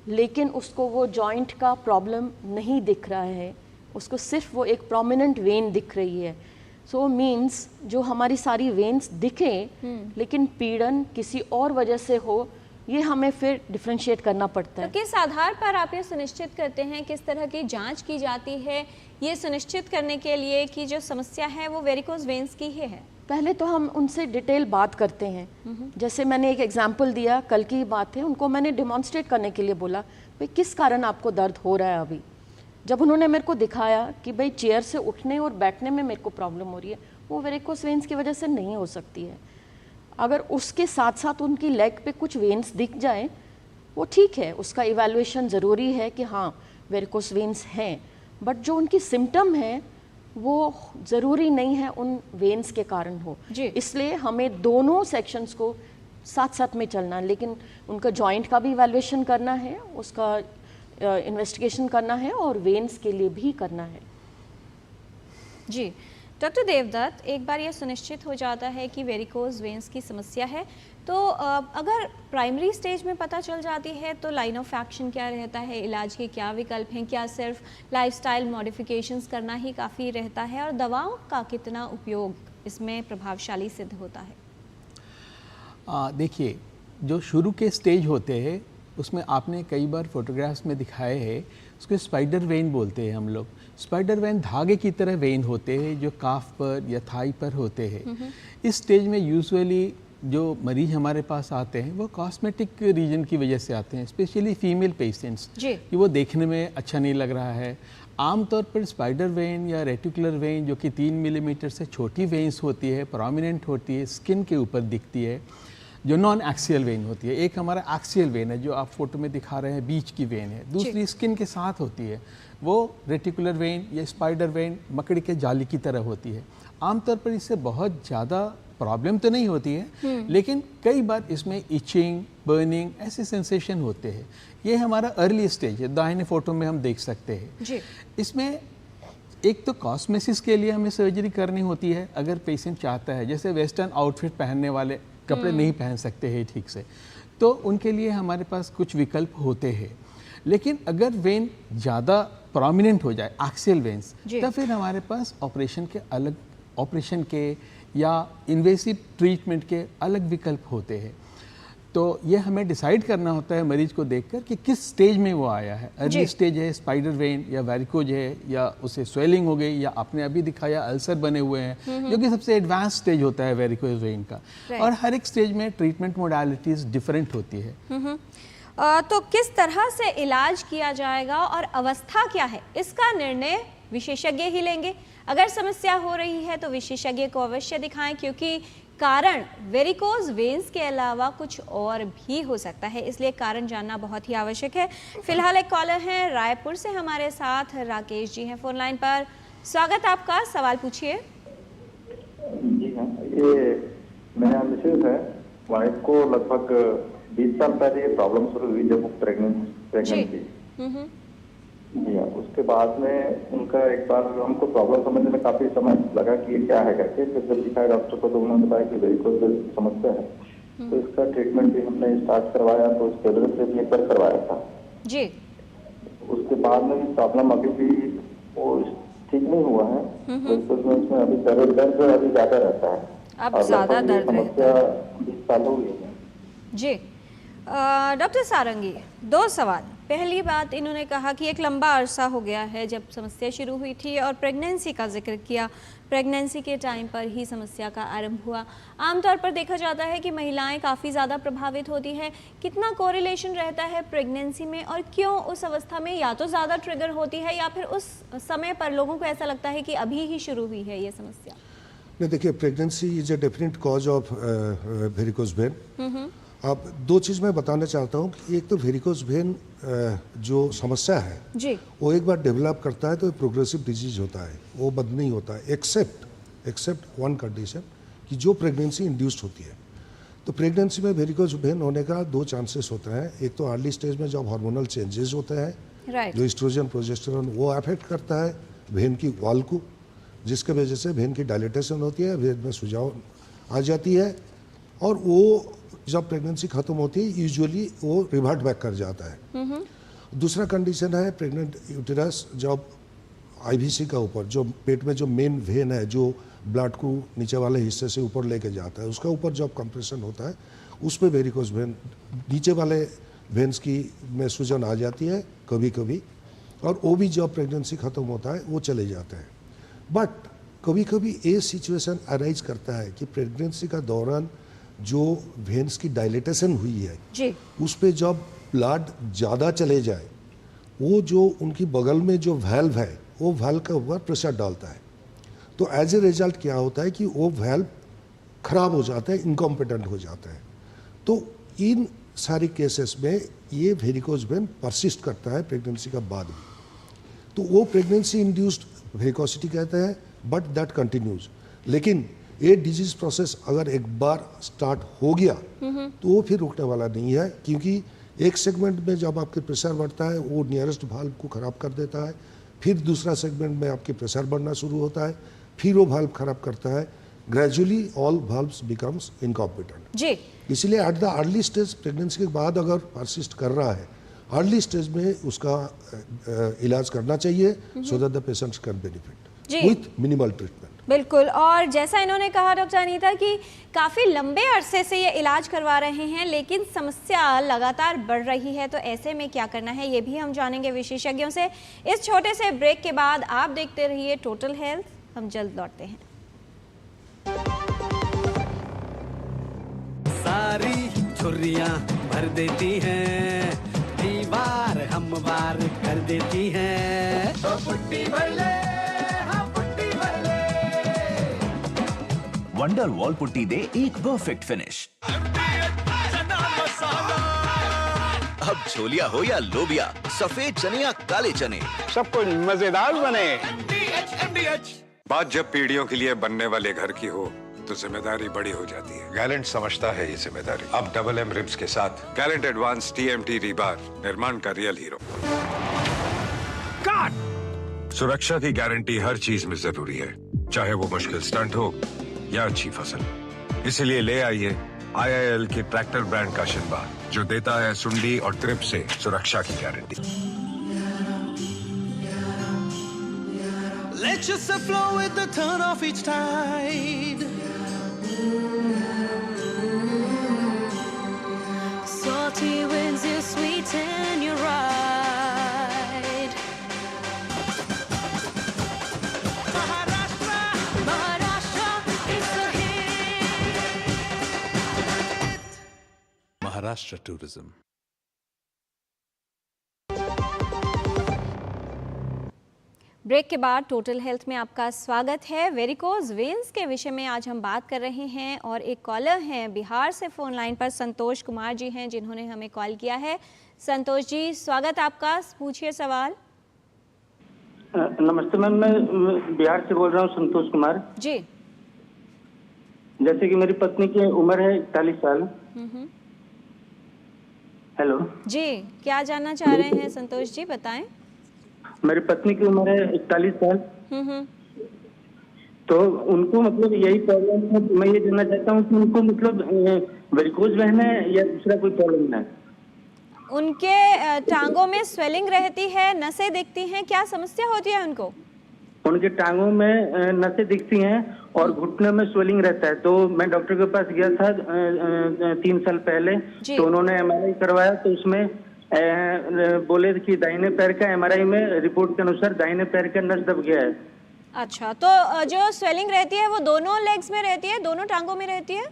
S3: लेकिन उसको वो जॉइंट का प्रॉब्लम नहीं दिख रहा है, उसको सिर्फ वो एक प्रोमिनेंट वेन दिख रही है। सो मीन्स जो हमारी सारी वेन्स दिखें लेकिन पीड़न किसी और वजह से हो, ये हमें फिर डिफरेंशिएट करना पड़ता है।
S1: तो किस आधार पर आप ये सुनिश्चित करते हैं, किस तरह की जांच की जाती है ये सुनिश्चित करने के लिए कि जो समस्या है वो वेरिकोज वेन्स की ही है?
S3: पहले तो हम उनसे डिटेल बात करते हैं। जैसे मैंने एक एग्जांपल दिया, कल की बात है, उनको मैंने डिमॉन्स्ट्रेट करने के लिए बोला भाई किस कारण आपको दर्द हो रहा है अभी। जब उन्होंने मेरे को दिखाया कि भाई चेयर से उठने और बैठने में मेरे को प्रॉब्लम हो रही है, वो वेरिकोज वेन्स की वजह से नहीं हो सकती है। अगर उसके साथ साथ उनकी लेग पे कुछ वेन्स दिख जाए वो ठीक है, उसका इवैल्यूएशन ज़रूरी है कि हाँ वेरिकोज वेन्स हैं, बट जो उनकी सिम्टम है वो ज़रूरी नहीं है उन वेन्स के कारण हो। इसलिए हमें दोनों सेक्शंस को साथ साथ में चलना, लेकिन उनका जॉइंट का भी इवैल्यूएशन करना है, उसका इन्वेस्टिगेशन करना है और वेन्स के लिए भी करना है।
S1: जी डॉक्टर देवदत्त, एक बार ये सुनिश्चित हो जाता है कि वेरिकोज वेन्स की समस्या है तो अगर प्राइमरी स्टेज में पता चल जाती है तो लाइन ऑफ एक्शन क्या रहता है, इलाज के क्या विकल्प हैं? क्या सिर्फ लाइफस्टाइल मॉडिफिकेशंस करना ही काफ़ी रहता है और दवाओं का कितना उपयोग इसमें प्रभावशाली सिद्ध होता है?
S5: देखिए, जो शुरू के स्टेज होते हैं उसमें आपने कई बार फोटोग्राफ्स में दिखाए हैं, उसको स्पाइडर वेन बोलते हैं हम लोग। स्पाइडर वेन धागे की तरह वेन होते हैं जो काफ पर या थाई पर होते हैं। इस स्टेज में यूजुअली जो मरीज हमारे पास आते हैं वो कॉस्मेटिक रीजन की वजह से आते हैं, स्पेशली फीमेल पेशेंट्स, कि वो देखने में अच्छा नहीं लग रहा है। आमतौर पर स्पाइडर वेन या रेटिकुलर वेन जो कि 3 मिलीमीटर से छोटी वेन्स होती है, प्रोमिनेंट होती है, स्किन के ऊपर दिखती है, जो नॉन एक्सियल वेन होती है। एक हमारा एक्सियल वेन है जो आप फोटो में दिखा रहे हैं, बीच की वेन है, दूसरी स्किन के साथ होती है, वो रेटिकुलर वेन या स्पाइडर वेन मकड़ी के जाली की तरह होती है। आमतौर पर इससे बहुत ज़्यादा प्रॉब्लम तो नहीं होती है, लेकिन कई बार इसमें इचिंग, बर्निंग ऐसे सेंसेशन होते हैं। ये हमारा अर्ली स्टेज है, दाहिने फोटो में हम देख सकते हैं। इसमें एक तो कॉस्मेसिस के लिए हमें सर्जरी करनी होती है अगर पेशेंट चाहता है, जैसे वेस्टर्न आउटफिट पहनने वाले कपड़े नहीं पहन सकते हैं ठीक से, तो उनके लिए हमारे पास कुछ विकल्प होते हैं। लेकिन अगर वेन ज़्यादा प्रोमिनेंट हो जाए, एक्सियल वेन्स, तो फिर हमारे पास ऑपरेशन के या इन्वेसिव ट्रीटमेंट के अलग विकल्प होते हैं। तो ये हमें डिसाइड करना होता है मरीज को देखकर कि किस स्टेज में वो आया है। अर्ली स्टेज है, स्पाइडर वेन या वेरिकोज है, या उसे स्वेलिंग हो गई, या आपने अभी दिखाया अल्सर बने हुए हैं, जो कि सबसे एडवांस स्टेज होता है वेरिकोज वेन का। और हर एक स्टेज में ट्रीटमेंट मोडालिटीज डिफरेंट होती है।
S1: तो किस तरह से इलाज किया जाएगा और अवस्था क्या है, इसका निर्णय विशेषज्ञ ही लेंगे। अगर समस्या हो रही है तो विशेषज्ञ को अवश्य दिखाएं, क्योंकि कारण वेरिकोज वेन्स के अलावा कुछ और भी हो सकता है, इसलिए कारण जानना बहुत ही आवश्यक है। फिलहाल एक कॉलर हैं रायपुर से हमारे साथ, राकेश जी हैं फोन लाइन पर। स्वागत आपका, सवाल पूछिए।
S17: जी हाँ, ये मेरा मिसेज है, वाइफ को लगभग 20 साल पहले ये प्रॉब्लम शुरू हुई जब वो प्रेग्नेंट थी। जी हाँ, उसके बाद में उनका एक बार हमको प्रॉब्लम समझने में काफी समय लगा कि ये क्या है करके, फिर जब दिखाया डॉक्टर को तो उन्होंने बताया कि वेरिकोज समस्या है। तो इसका ट्रीटमेंट भी हमने स्टार्ट करवाया, तो स्टेबलर से भी एक बार करवाया था
S1: जी।
S17: उसके बाद में भी प्रॉब्लम अभी भी वो ठीक नहीं हुआ है। वेरिकोज में उसमें अभी दर्द अभी ज्यादा रहता है,
S1: अब ज्यादा दर्द
S17: समस्या 20 साल हो गई है
S1: जी। डॉक्टर सारंगी, 2 सवाल। पहली बात, इन्होंने कहा कि एक लंबा अरसा हो गया है जब समस्या शुरू हुई थी, और प्रेगनेंसी का जिक्र किया। प्रेगनेंसी के टाइम पर ही समस्या का आरंभ हुआ। आमतौर पर देखा जाता है कि महिलाएं काफ़ी ज़्यादा प्रभावित होती हैं। कितना कोरिलेशन रहता है प्रेगनेंसी में, और क्यों उस अवस्था में या तो ज़्यादा ट्रिगर होती है, या फिर उस समय पर लोगों को ऐसा लगता है कि अभी ही शुरू हुई है ये समस्या?
S4: नहीं, देखिए, pregnancy is a definite cause of varicose vein. अब 2 चीज़ मैं बताना चाहता हूँ कि एक तो वेरिकोज वेन जो समस्या है
S1: जी,
S4: वो एक बार डेवलप करता है तो प्रोग्रेसिव डिजीज होता है, वो बंद नहीं होता है, एक्सेप्ट वन कंडीशन कि जो प्रेगनेंसी इंड्यूस्ड होती है। तो प्रेगनेंसी में वेरिकोज वेन होने का 2 चांसेस होते हैं। एक तो अर्ली स्टेज में जब हार्मोनल चेंजेस होते हैं, जो एस्ट्रोजन प्रोजेस्टेरोन, वो अफेक्ट करता है वेन की वॉल को, जिसके वजह से वेन की डायलेटेशन होती है, वेन में सुझाव आ जाती है, और वो जब प्रेगनेंसी खत्म होती है यूजुअली वो रिवर्ट बैक कर जाता है। दूसरा कंडीशन है प्रेग्नेंट यूटेरस जब आईवीसी का ऊपर, जो पेट में जो मेन वेन है जो ब्लड को नीचे वाले हिस्से से ऊपर लेके जाता है, उसका ऊपर जब कंप्रेशन होता है उस पर वेरिकोज वेन, नीचे वाले वेन्स की में सूजन आ जाती है कभी कभी, और वो भी जब प्रेगनेंसी खत्म होता है वो चले जाते हैं। बट कभी कभी ये सिचुएशन अराइज करता है कि प्रेगनेंसी का दौरान जो वेन्स की डायलेटेशन हुई है
S1: जी,
S4: उस पे जब ब्लड ज़्यादा चले जाए, वो जो उनकी बगल में जो वाल्व है वो वाल्व के ऊपर प्रेशर डालता है। तो एज ए रिजल्ट क्या होता है कि वो वाल्व खराब हो जाता है, इनकॉम्पिटेंट हो जाता है। तो इन सारी केसेस में ये वेरिकोज वेन परसिस्ट करता है प्रेगनेंसी का बाद भी। तो वो प्रेगनेंसी इंड्यूस्ड वेरिकोसिटी कहते हैं, बट दैट कंटिन्यूज। लेकिन ये डिजीज प्रोसेस अगर एक बार स्टार्ट हो गया तो वो फिर रुकने वाला नहीं है, क्योंकि एक सेगमेंट में जब आपके प्रेशर बढ़ता है वो नियरेस्ट वाल्व को खराब कर देता है, फिर दूसरा सेगमेंट में आपके प्रेशर बढ़ना शुरू होता है, फिर वो वाल्व खराब करता है, gradually all valves becomes incompetent
S1: जी।
S4: इसलिए at the early stage pregnancy के बाद अगर परसिस्ट कर रहा है, अर्ली स्टेज में उसका इलाज करना चाहिए, so that the patients can benefit with minimal treatment.
S1: बिल्कुल, और जैसा इन्होंने कहा डॉक्टर अनीता कि काफ़ी लंबे अरसे से ये इलाज करवा रहे हैं, लेकिन समस्या लगातार बढ़ रही है, तो ऐसे में क्या करना है ये भी हम जानेंगे विशेषज्ञों से। इस छोटे से ब्रेक के बाद आप देखते रहिए टोटल हेल्थ, हम जल्द लौटते हैं।
S18: सारी छुर्रियां भर देती हैं, दीवार हमवार कर देती हैं, तो पुट्टी भर ले,
S7: वंडर वॉल पुट्टी दे एक परफेक्ट फिनिश। अब छोलिया हो या लोबिया, सफेद चने या काले चने,
S11: सब कुछ मजेदार बने। बात जब पीढ़ियों के लिए बनने वाले घर की हो तो जिम्मेदारी बड़ी हो जाती है। गैलेंट समझता है ये जिम्मेदारी। अब डबल एम रिब्स के साथ गैलेंट एडवांस TMT रीबार, निर्माण का रियल हीरो।
S15: काट!
S11: सुरक्षा की गारंटी हर चीज में जरूरी है, चाहे वो मुश्किल स्टंट हो या अच्छी फसल। इसलिए ले आइए IIL के ट्रैक्टर ब्रांड का शिनबार, जो देता है सुंडी और ट्रिप से सुरक्षा की guarantee.
S18: Let yourself flow with the turn of each tide.
S19: Salty winds, you sweeten your ride. Maharashtra is the hit.
S9: Maharashtra tourism.
S1: Break के बाद टोटल हेल्थ में आपका स्वागत है। वेरिकोज वेन्स के विषय में आज हम बात कर रहे हैं और एक कॉलर हैं बिहार से, फोन लाइन पर संतोष कुमार जी हैं जिन्होंने हमें कॉल किया है। संतोष जी, स्वागत आपका, पूछिए सवाल।
S20: नमस्ते मैम, मैं बिहार से बोल रहा हूँ, संतोष कुमार
S1: जी।
S20: जैसे कि मेरी पत्नी की उम्र है 41 साल। हेलो
S1: जी, क्या जानना चाह रहे हैं संतोष जी, बताएं।
S20: मेरी पत्नी की उम्र है 41 साल। तो उनको मतलब यही प्रॉब्लम है, मैं ये जानना चाहता हूँ कि उनको मतलब वेरिकोज वेन है या दूसरा कोई प्रॉब्लम है?
S1: उनके टांगों में स्वेलिंग रहती है, नसें दिखती हैं, क्या समस्या होती है उनको?
S20: उनके टांगों में नसें दिखती हैं और घुटने में स्वेलिंग रहता है। तो मैं डॉक्टर के पास गया था 3 साल पहले, तो उन्होंने MRI करवाया, तो उसमें बोले कि दाहिने पैर का MRI में रिपोर्ट के अनुसार दाहिने पैर का नस दब गया है।
S1: अच्छा, तो जो स्वेलिंग रहती है वो दोनों लेग्स में रहती है, दोनों टांगों में रहती है?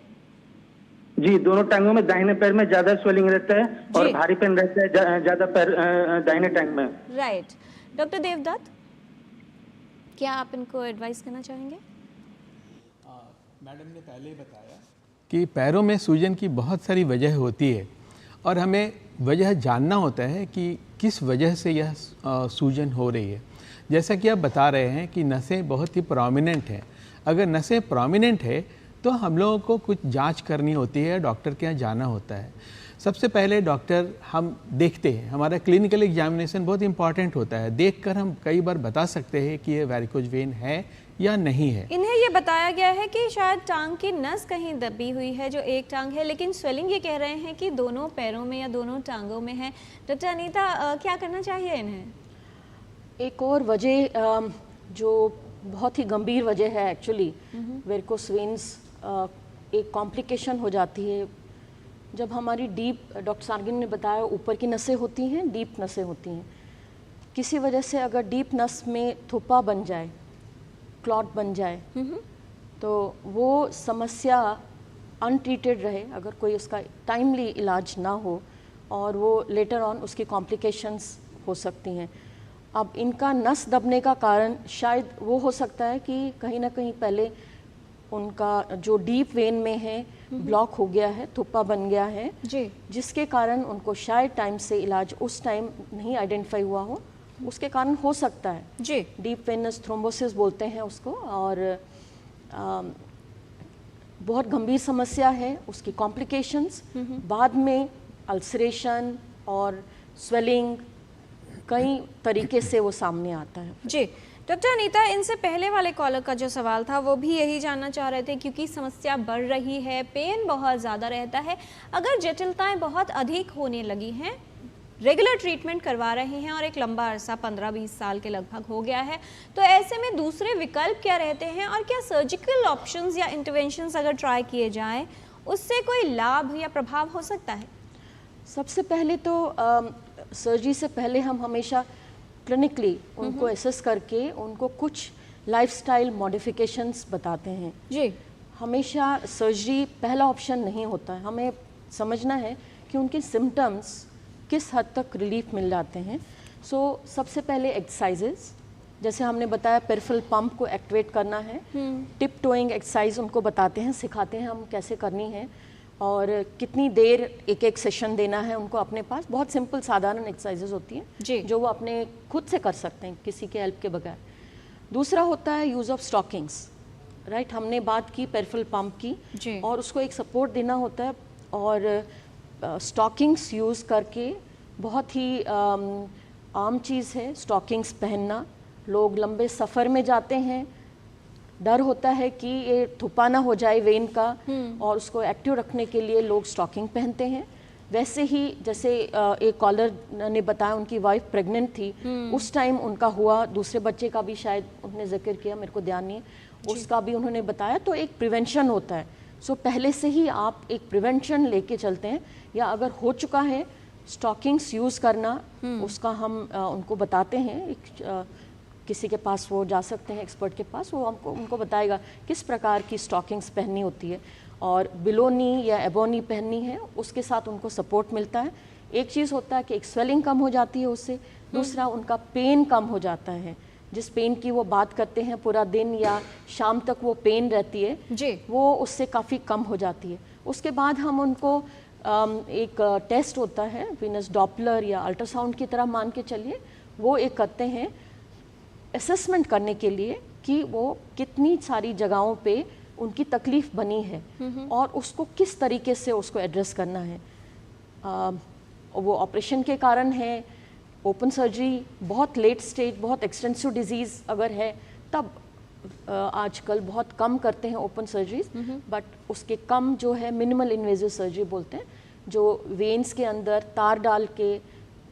S20: जी, दोनों टांगों में। दाहिने पैर में ज्यादा स्वेलिंग रहता है और भारीपन रहता है ज्यादा पैर दाहिने टांग में।
S1: राइट। डॉक्टर देवदत्त, क्या आप इनको एडवाइस करना चाहेंगे?
S5: मैडम ने पहले ही बताया कि पैरों में सूजन की बहुत सारी वजह होती है और हमें वजह जानना होता है कि किस वजह से यह सूजन हो रही है। जैसा कि आप बता रहे हैं कि नसें बहुत ही प्रोमिनेंट हैं। अगर नसें प्रोमिनेंट है तो हम लोगों को कुछ जांच करनी होती है, डॉक्टर के यहाँ जाना होता है। सबसे पहले डॉक्टर हम देखते हैं, हमारा क्लिनिकल एग्जामिनेशन बहुत इंपॉर्टेंट होता है। देखकर हम कई बार बता सकते हैं कि ये वेरिकोज वेन है या नहीं है।
S1: इन्हें ये बताया गया है कि शायद टांग की नस कहीं दबी हुई है, जो एक टांग है, लेकिन स्वेलिंग ये कह रहे हैं कि दोनों पैरों में या दोनों टांगों में है। डॉक्टर अनीता, क्या करना चाहिए इन्हें?
S3: एक और वजह जो बहुत ही गंभीर वजह है एक्चुअली, वेरिकोज वेन्स एक कॉम्प्लिकेशन हो जाती है जब हमारी डीप, डॉक्टर सार्गिन ने बताया, ऊपर की नसें होती हैं, डीप नसें होती हैं। किसी वजह से अगर डीप नस में थोपा बन जाए, क्लॉट बन जाए, तो वो समस्या अनट्रीटेड रहे, अगर कोई उसका टाइमली इलाज ना हो, और वो लेटर ऑन उसकी कॉम्प्लिकेशंस हो सकती हैं। अब इनका नस दबने का कारण शायद वो हो सकता है कि कहीं ना कहीं पहले उनका जो डीप वेन में है ब्लॉक हो गया है, थोपा बन गया है जी, जिसके कारण उनको शायद टाइम से इलाज उस टाइम नहीं आइडेंटिफाई हुआ हो, उसके कारण हो सकता है जी। डीप वेनस थ्रोम्बोसिस बोलते हैं उसको, और बहुत गंभीर समस्या है। उसकी कॉम्प्लिकेशंस बाद में अल्सरेशन और स्वेलिंग, कई तरीके से वो सामने आता है
S1: जी। डॉक्टर अनीता, इनसे पहले वाले कॉलर का जो सवाल था वो भी यही जानना चाह रहे थे, क्योंकि समस्या बढ़ रही है, पेन बहुत ज़्यादा रहता है, अगर जटिलताएं बहुत अधिक होने लगी हैं, रेगुलर ट्रीटमेंट करवा रहे हैं और एक लंबा अरसा 15-20 साल के लगभग हो गया है, तो ऐसे में दूसरे विकल्प क्या रहते हैं और क्या सर्जिकल ऑप्शंस या इंटरवेंशंस अगर ट्राई किए जाएं उससे कोई लाभ या प्रभाव हो सकता है?
S3: सबसे पहले तो सर्जरी से पहले हम हमेशा क्लिनिकली उनको एसेस करके उनको कुछ लाइफस्टाइल मॉडिफिकेशंस बताते हैं जी। हमेशा सर्जरी पहला ऑप्शन नहीं होता है, हमें समझना है कि उनके सिम्टम्स किस हद तक रिलीफ मिल जाते हैं। सबसे पहले एक्सरसाइजेस, जैसे हमने बताया पेरिफेरल पंप को एक्टिवेट करना है, टिप टोइंग एक्सरसाइज उनको बताते हैं, सिखाते हैं हम कैसे करनी है और कितनी देर एक एक सेशन देना है उनको अपने पास। बहुत सिंपल साधारण एक्सरसाइजेस होती हैं जो वो अपने खुद से कर सकते हैं किसी के हेल्प के बगैर। दूसरा होता है यूज़ ऑफ स्टॉकिंग्स, राइट, हमने बात की पेरिफेरल पंप की, और उसको एक सपोर्ट देना होता है, और स्टॉकिंग्स यूज़ करके बहुत ही आम चीज़ है स्टॉकिंग्स पहनना, लोग लंबे सफ़र में जाते हैं, डर होता है कि ये थुपा ना हो जाए वेन का, और उसको एक्टिव रखने के लिए लोग स्टॉकिंग पहनते हैं। वैसे ही जैसे एक कॉलर ने बताया उनकी वाइफ प्रेग्नेंट थी, उस टाइम उनका हुआ, दूसरे बच्चे का भी शायद उन्होंने जिक्र किया, मेरे को ध्यान नहीं है, उसका भी उन्होंने बताया। तो एक प्रिवेंशन होता है, सो पहले से ही आप एक प्रिवेंशन लेके चलते हैं, या अगर हो चुका है स्टॉकिंग्स यूज़ करना, उसका हम उनको बताते हैं। किसी के पास वो जा सकते हैं, एक्सपर्ट के पास, वो हमको उनको बताएगा किस प्रकार की स्टॉकिंग्स पहननी होती है, और बिलोनी या एबोनी पहननी है, उसके साथ उनको सपोर्ट मिलता है। एक चीज़ होता है कि एक स्वेलिंग कम हो जाती है उससे, दूसरा उनका पेन कम हो जाता है। जिस पेन की वो बात करते हैं, पूरा दिन या शाम तक वो पेन रहती है जी, वो उससे काफ़ी कम हो जाती है। उसके बाद हम उनको एक टेस्ट होता है, वीनस डॉपलर या अल्ट्रासाउंड की तरह मान के चलिए, वो एक करते हैं असेसमेंट करने के लिए कि वो कितनी सारी जगहों पे उनकी तकलीफ बनी है और उसको किस तरीके से उसको एड्रेस करना है। वो ऑपरेशन के कारण है, ओपन सर्जरी, बहुत लेट स्टेज, बहुत एक्सटेंसिव डिजीज़ अगर है तब आजकल बहुत कम करते हैं ओपन सर्जरीज, बट उसके कम जो है मिनिमल इन्वेजिव सर्जरी बोलते हैं, जो वेन्स के अंदर तार डाल के,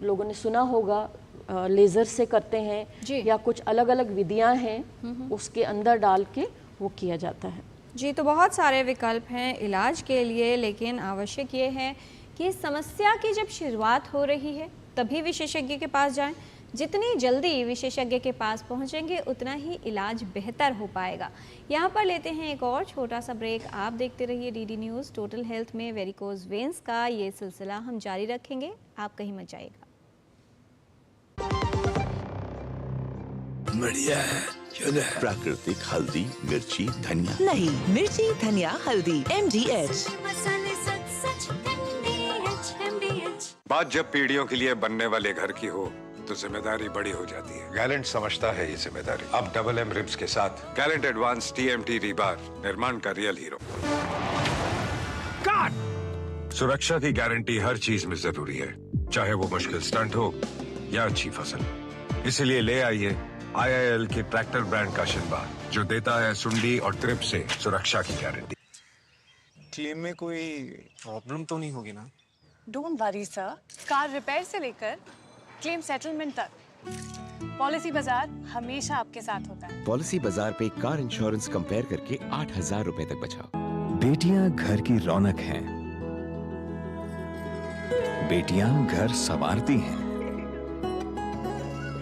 S3: लोगों ने सुना होगा लेज़र से करते हैं या कुछ अलग अलग विधियां हैं, उसके अंदर डाल के वो किया जाता है।
S1: जी, तो बहुत सारे विकल्प हैं इलाज के लिए, लेकिन आवश्यक ये है कि समस्या की जब शुरुआत हो रही है तभी विशेषज्ञ के पास जाएं। जितनी जल्दी विशेषज्ञ के पास पहुंचेंगे उतना ही इलाज बेहतर हो पाएगा। यहाँ पर लेते हैं एक और छोटा सा ब्रेक। आप देखते रहिए डीडी न्यूज़। टोटल हेल्थ में वेरिकोज वेन्स का ये सिलसिला हम जारी रखेंगे, आप कहीं मत जाइएगा।
S7: बढ़िया है, प्राकृतिक हल्दी, मिर्ची, धनिया।
S8: नहीं, मिर्ची, धनिया, हल्दी, MDH।
S11: बात जब पीढ़ियों के लिए बनने वाले घर की हो तो जिम्मेदारी बड़ी हो जाती है। गैलेंट समझता है ये जिम्मेदारी। अब डबल M रिब्स के साथ गैलेंट एडवांस TMT रीबार, निर्माण का रियल हीरो। काट! सुरक्षा की गारंटी हर चीज में जरूरी है, चाहे वो मुश्किल स्टंट हो या अच्छी फसल। इसीलिए ले आइए IIL के ट्रैक्टर ब्रांड का शिनबार, जो देता है सुंडी और ट्रिप से सुरक्षा की गारंटी।
S21: क्लेम में कोई प्रॉब्लम तो नहीं होगी ना?
S22: Don't worry sir, car repair से लेकर क्लेम सेटलमेंट तक पॉलिसी बाजार हमेशा आपके साथ होता है।
S23: पॉलिसी बाजार पे कार इंश्योरेंस कंपेयर करके 8,000 रुपए तक बचाओ। बेटियां घर की रौनक हैं, बेटियां घर संवारती हैं,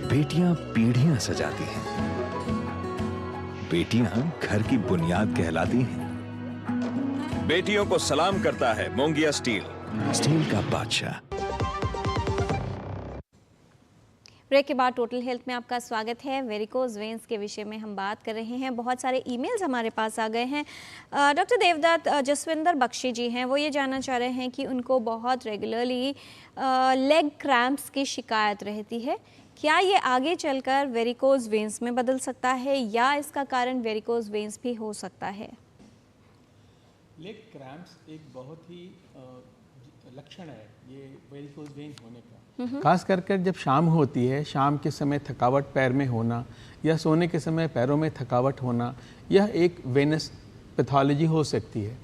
S23: बेटियां पीढ़ियां सजाती हैं, बेटियां घर की बुनियाद कहलाती हैं।
S10: बेटियों को सलाम करता है मोंगिया स्टील,
S23: स्टील का बादशाह।
S1: ब्रेक के बाद टोटल हेल्थ में आपका स्वागत है। वेरिकोज वेन्स के विषय में हम बात कर रहे हैं। बहुत सारे ईमेल्स हमारे पास आ गए हैं। डॉक्टर देवदत्त, जसविंदर बख्शी जी हैं, वो ये जानना चाह रहे हैं कि उनको बहुत रेगुलरली लेग क्रैम्प्स की शिकायत रहती है। क्या ये आगे चलकर वेरिकोज वेन्स में बदल सकता है या इसका कारण वेरिकोज वेन्स भी हो सकता है?
S5: लेग क्रैम्प्स एक बहुत ही लक्षण है ये वेरिकोज वेन होने का। खास करके जब शाम होती है, शाम के समय थकावट पैर में होना या सोने के समय पैरों में थकावट होना, यह एक वेनस पैथोलॉजी हो सकती है।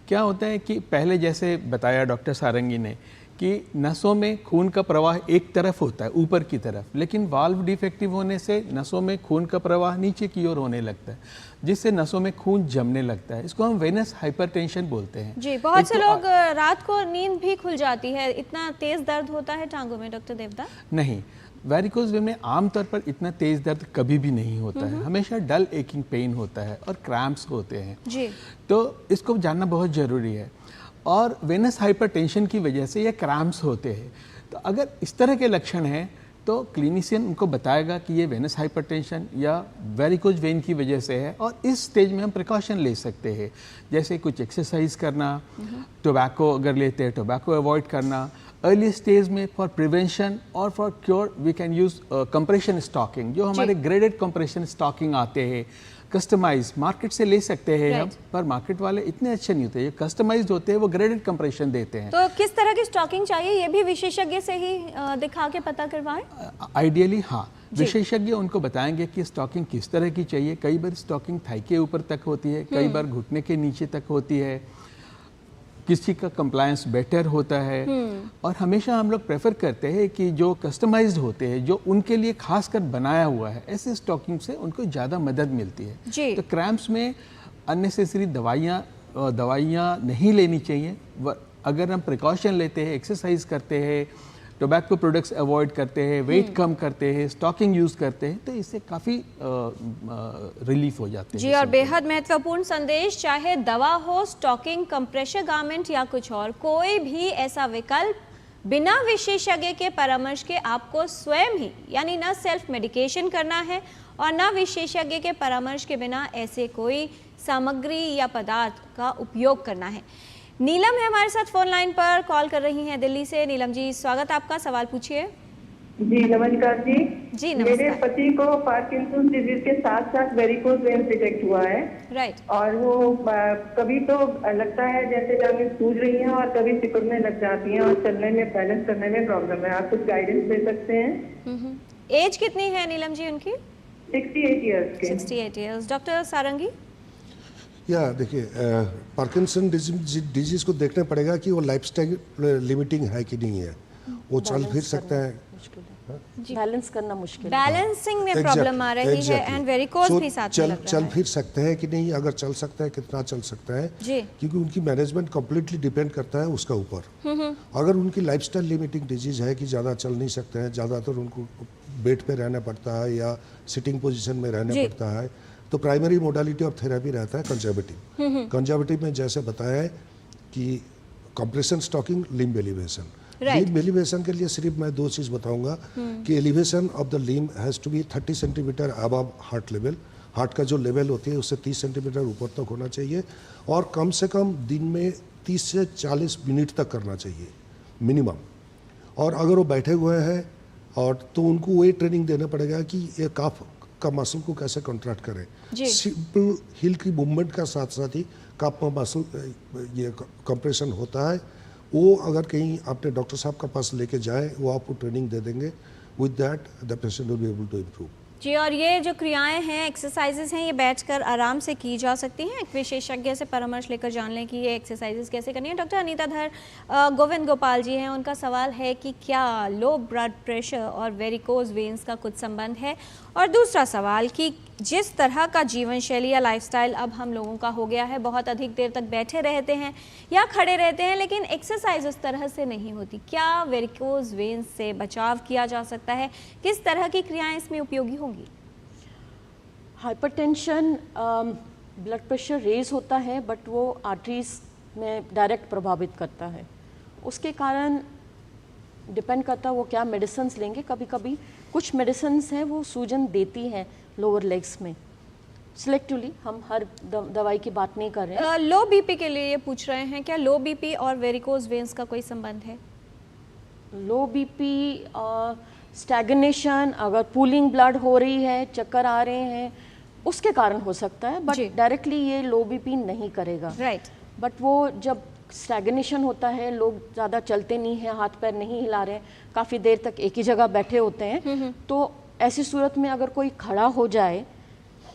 S5: क्या होता है कि पहले जैसे बताया डॉक्टर सारंगी ने कि नसों में खून का प्रवाह एक तरफ होता है, ऊपर की तरफ, लेकिन वाल्व डिफेक्टिव होने से नसों में खून का प्रवाह नीचे की ओर होने लगता है, जिससे नसों में खून जमने लगता है। इसको हम वेनस हाइपरटेंशन बोलते हैं।
S1: जी, बहुत से लोग रात को नींद भी खुल जाती है, इतना तेज दर्द होता है टांगों में डॉक्टर देवदत्त?
S5: नहीं, वेरिकोज वेन में आमतौर पर इतना तेज दर्द कभी भी नहीं होता है, हमेशा डल एकिंग पेन होता है और क्रैम्प्स होते हैं जी। तो इसको जानना बहुत ज़रूरी है। और वेनस हाइपरटेंशन की वजह से ये क्रैम्प्स होते हैं। तो अगर इस तरह के लक्षण हैं तो क्लिनिशियन उनको बताएगा कि ये वेनस हाइपरटेंशन या वेरिकोज वेन की वजह से है, और इस स्टेज में हम प्रिकॉशन ले सकते हैं, जैसे कुछ एक्सरसाइज करना, टोबैको अगर लेते हैं टोबैको अवॉइड करना। अर्ली स्टेज में फॉर प्रिवेंशन और for cure we can use compression stocking, जो हमारे ग्रेडेड कंप्रेशन स्टॉकिंग आते हैं, कस्टमाइज मार्केट से ले सकते हैं हम, पर मार्केट वाले इतने अच्छे नहीं होते, ये कस्टमाइज्ड होते हैं, वो ग्रेडेड कंप्रेशन देते हैं।
S1: तो किस तरह की स्टॉकिंग चाहिए ये भी विशेषज्ञ से ही दिखा के पता करवाएं?
S5: आइडियली हाँ, विशेषज्ञ उनको बताएंगे कि स्टॉकिंग किस तरह की चाहिए। कई बार स्टॉकिंग थाई के ऊपर तक होती है, कई बार घुटने के नीचे तक होती है, किसी का कंप्लायंस बेटर होता है। और हमेशा हम लोग प्रेफर करते हैं कि जो कस्टमाइज्ड होते हैं, जो उनके लिए खास कर बनाया हुआ है, ऐसे स्टॉकिंग से उनको ज़्यादा मदद मिलती है। तो क्रैम्प्स में अननेसेसरी दवाइयाँ नहीं लेनी चाहिए। अगर हम प्रिकॉशन लेते हैं, एक्सरसाइज करते हैं, टोबैको प्रोडक्ट्स अवॉइड करते हैं, वेट कम करते हैं, स्टॉकिंग यूज़ करते हैं, तो इससे काफ़ी रिलीफ हो जाते हैं।
S1: जी, और बेहद महत्वपूर्ण संदेश, चाहे दवा हो, स्टॉकिंग, कंप्रेशर गारमेंट या कुछ और, कोई भी ऐसा विकल्प बिना विशेषज्ञ के परामर्श के आपको स्वयं ही, यानी न सेल्फ मेडिकेशन करना है और न विशेषज्ञ के परामर्श के बिना ऐसे कोई सामग्री या पदार्थ का उपयोग करना है। नीलम है हमारे साथ फोन लाइन पर, कॉल कर रही हैं दिल्ली से। नीलम जी, स्वागत आपका, सवाल पूछिए।
S2: जी नमस्कार जी।
S1: जी नमस्कार।
S2: मेरे पति को पार्किंसन डिजीज के साथ साथ वेरिकोज वेन डिटेक्ट हुआ है।
S1: राइट।
S2: और वो कभी तो लगता है जैसे जाने सूज रही हैं और कभी सिकुड़ने लग जाती हैं और चलने में, बैलेंस करने में प्रॉब्लम है। आप कुछ गाइडेंस दे सकते हैं?
S1: एज कितनी है नीलम जी उनकी?
S2: 68 ईयर्स के।
S1: 68 ईयर्स। डॉक्टर सारंगी?
S4: या देखिए, पार्किंसन डिजीज को देखना पड़ेगा कि वो लाइफस्टाइल लिमिटिंग है कि नहीं है। वो चल फिर सकते हैं,
S3: बैलेंस करना मुश्किल,
S1: बैलेंसिंग में प्रॉब्लम आ रही है, एंड वेरिकोज भी साथ में लग रहा
S4: चल
S1: है।
S4: फिर सकते हैं कि नहीं, अगर चल सकते हैं कितना चल सकता है, क्योंकि उनकी मैनेजमेंट कम्प्लीटली डिपेंड करता है उसका ऊपर। अगर उनकी लाइफस्टाइल लिमिटिंग डिजीज है कि ज़्यादा चल नहीं सकते हैं, ज़्यादातर उनको बेड पे रहना पड़ता है या सिटिंग पोजीशन में रहना पड़ता है, तो प्राइमरी मोडालिटी ऑफ थेरेपी रहता है कंजर्वेटिव। कंजर्वेटिव में जैसे बताया है कि compression, stocking, limb elevation. Limb elevation के लिए सिर्फ मैं दो चीज़ बताऊंगा कि elevation of the limb has to be 30 centimetre above heart level. Heart का जो लेवल होती है उससे 30 सेंटीमीटर ऊपर तक होना चाहिए, और कम से कम दिन में 30 से 40 मिनट तक करना चाहिए मिनिमम। और अगर वो बैठे हुए हैं और तो उनको वही ट्रेनिंग देना पड़ेगा कि ये काफ का मसल को कैसे कॉन्ट्रैक्ट करें। सिंपल हिल की मूवमेंट का साथ साथ ही काफ में मसल ये कंप्रेशन होता है। वो अगर कहीं आपने डॉक्टर साहब का पास लेके जाए, वो आपको ट्रेनिंग दे देंगे। With that the patient will be able to improve.
S1: जी, और ये जो क्रियाएं हैं, एक्सरसाइजेस हैं, ये बैठकर आराम से की जा सकती हैं। एक विशेषज्ञ से परामर्श लेकर जान लें कि ये एक्सरसाइजेस कैसे करनी है। डॉक्टर अनीता धर गोविंद गोपाल जी हैं, उनका सवाल है कि क्या लो ब्लड प्रेशर और वेरिकोज वेन्स का कुछ संबंध है? और दूसरा सवाल कि जिस तरह का जीवन शैली या लाइफस्टाइल अब हम लोगों का हो गया है, बहुत अधिक देर तक बैठे रहते हैं या खड़े रहते हैं, लेकिन एक्सरसाइज उस तरह से नहीं होती, क्या वेरिकोज वेन्स से बचाव किया जा सकता है? किस तरह की क्रियाएं इसमें उपयोगी होंगी?
S3: हाइपरटेंशन, ब्लड प्रेशर रेज होता है, बट वो आर्टरीज में डायरेक्ट प्रभावित करता है। उसके कारण डिपेंड करता है वो क्या मेडिसिन्स लेंगे। कभी कभी कुछ मेडिसिन्स हैं वो सूजन देती हैं लोअर लेग्स में, सिलेक्टिवली, हम हर दवाई की बात नहीं कर रहे हैं।
S1: लो बीपी के लिए ये पूछ रहे हैं, क्या लो बीपी और वेरिकोज वेन्स का कोई संबंध है?
S3: लो बीपी, स्टैग्नेशन, अगर पूलिंग ब्लड हो रही है, चक्कर आ रहे हैं, उसके कारण हो सकता है, बट डायरेक्टली ये लो बीपी नहीं करेगा।
S1: राइट।
S3: बट वो जब स्टैग्नेशन होता है, लोग ज़्यादा चलते नहीं हैं, हाथ पैर नहीं हिला रहे हैं, काफ़ी देर तक एक ही जगह बैठे होते हैं, तो ऐसी सूरत में अगर कोई खड़ा हो जाए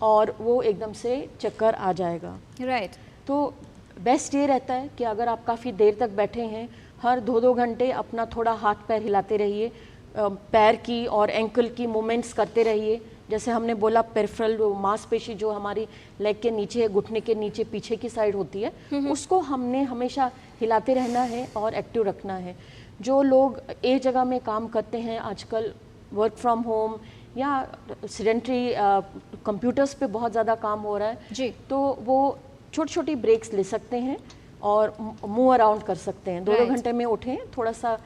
S3: और वो एकदम से चक्कर आ जाएगा।
S1: राइट।
S3: तो बेस्ट ये रहता है कि अगर आप काफ़ी देर तक बैठे हैं, हर 2-2 घंटे अपना थोड़ा हाथ पैर हिलाते रहिए, पैर की और एंकल की मूवमेंट्स करते रहिए। जैसे हमने बोला, पेरिफेरल मांसपेशी जो हमारी लेग के नीचे है, घुटने के नीचे पीछे की साइड होती है, उसको हमने हमेशा हिलाते रहना है और एक्टिव रखना है। जो लोग एक जगह में काम करते हैं आजकल, वर्क फ्रॉम होम या सेडेंटरी कंप्यूटर्स पे बहुत ज़्यादा काम हो रहा है जी, तो वो छोटी छोटी ब्रेक्स ले सकते हैं और मूव अराउंड कर सकते हैं। 2-2 घंटे में उठें, थोड़ा सा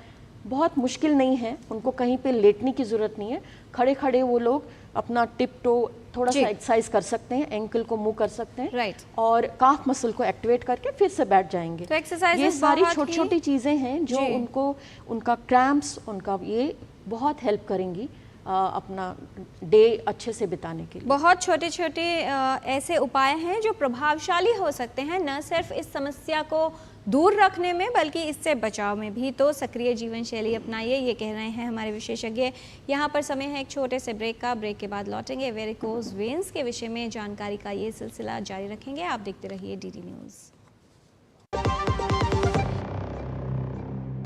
S3: बहुत मुश्किल नहीं है, उनको कहीं पे लेटने की ज़रूरत नहीं है। खड़े खड़े वो लोग अपना टिप टो थोड़ा सा एक्सरसाइज कर सकते हैं, एंकल को मूव कर सकते हैं और काफ मसल को एक्टिवेट करके फिर से बैठ जाएंगे।
S1: तो एक्सरसाइज
S3: ये सारी छोटी छोटी चीज़ें हैं जो उनको, उनका क्रैम्प्स, उनका ये बहुत हेल्प करेंगी अपना डे अच्छे से बिताने के लिए।
S1: बहुत छोटे छोटे ऐसे उपाय हैं जो प्रभावशाली हो सकते हैं, न सिर्फ इस समस्या को दूर रखने में बल्कि इससे बचाव में भी। तो सक्रिय जीवन शैली अपनाइए, ये कह रहे हैं हमारे विशेषज्ञ। यहाँ पर समय है एक छोटे से ब्रेक का। ब्रेक के बाद लौटेंगे, वेरिकोज वेन्स के विषय में जानकारी का ये सिलसिला जारी रखेंगे। आप देखते रहिए डीडी न्यूज़।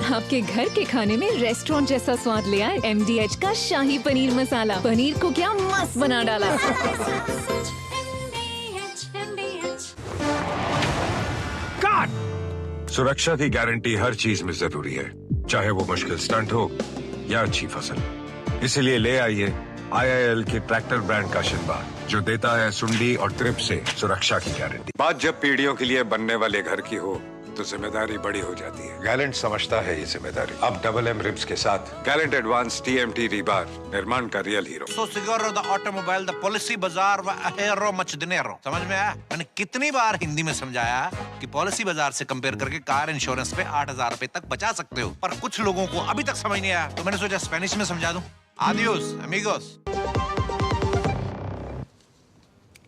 S6: आपके घर के खाने में रेस्टोरेंट जैसा स्वाद ले आए MDH का शाही पनीर मसाला। पनीर को क्या मस्त बना डाला।
S11: सुरक्षा की गारंटी हर चीज में जरूरी है, चाहे वो मुश्किल स्टंट हो या अच्छी फसल। इसीलिए ले आइए IIL के ट्रैक्टर ब्रांड का शिनबार, जो देता है सुंडी और ट्रिप से सुरक्षा की गारंटी। बात जब पीढ़ियों के लिए बनने वाले घर की हो तो जिम्मेदारी बड़ी हो जाती है। गैलेंट समझता है ये जिम्मेदारी। अब डबल M रिब्स के साथ गैलेंट एडवांस TMT रीबार, निर्माण का real hero.
S15: So Seguro, the automobile, the policy bazaar व ahero much dinero। समझ में आया? मैंने कितनी बार हिंदी में समझाया कि पॉलिसी बाजार से कंपेयर करके कार इंश्योरेंस पे 8,000 रुपए तक बचा सकते हो, पर कुछ लोगों को अभी तक समझ नहीं आया, तो मैंने सोचा स्पेनिश में समझा दूं। Adios amigos.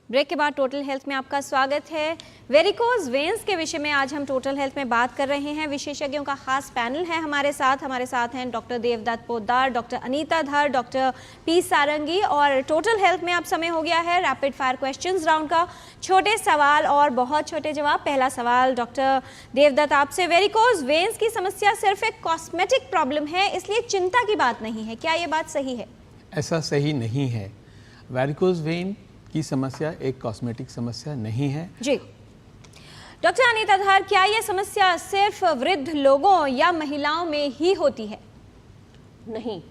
S1: ब्रेक के बाद टोटल हेल्थ में आपका स्वागत है। वेरिकोज वेन्स के विषय में आज हम टोटल हेल्थ में बात कर रहे हैं। विशेषज्ञों का खास पैनल है हमारे साथ हैं डॉक्टर देवदत्त पोद्दार, डॉक्टर अनीता धर, डॉक्टर पी सारंगी। और टोटल हेल्थ में अब समय हो गया है रैपिड फायर क्वेश्चंस राउंड का। छोटे सवाल और बहुत छोटे जवाब। पहला सवाल डॉक्टर देवदत्त आपसे, वेरिकोज वेन्स की समस्या सिर्फ एक कॉस्मेटिक प्रॉब्लम है, इसलिए चिंता की बात नहीं है, क्या ये बात सही है?
S5: ऐसा सही नहीं है। वेरिकोज वेन की समस्या एक कॉस्मेटिक समस्या नहीं है
S1: जी। डॉक्टर अनीता धर, क्या ये समस्या सिर्फ वृद्ध लोगों या महिलाओं में ही होती है?
S3: नहीं,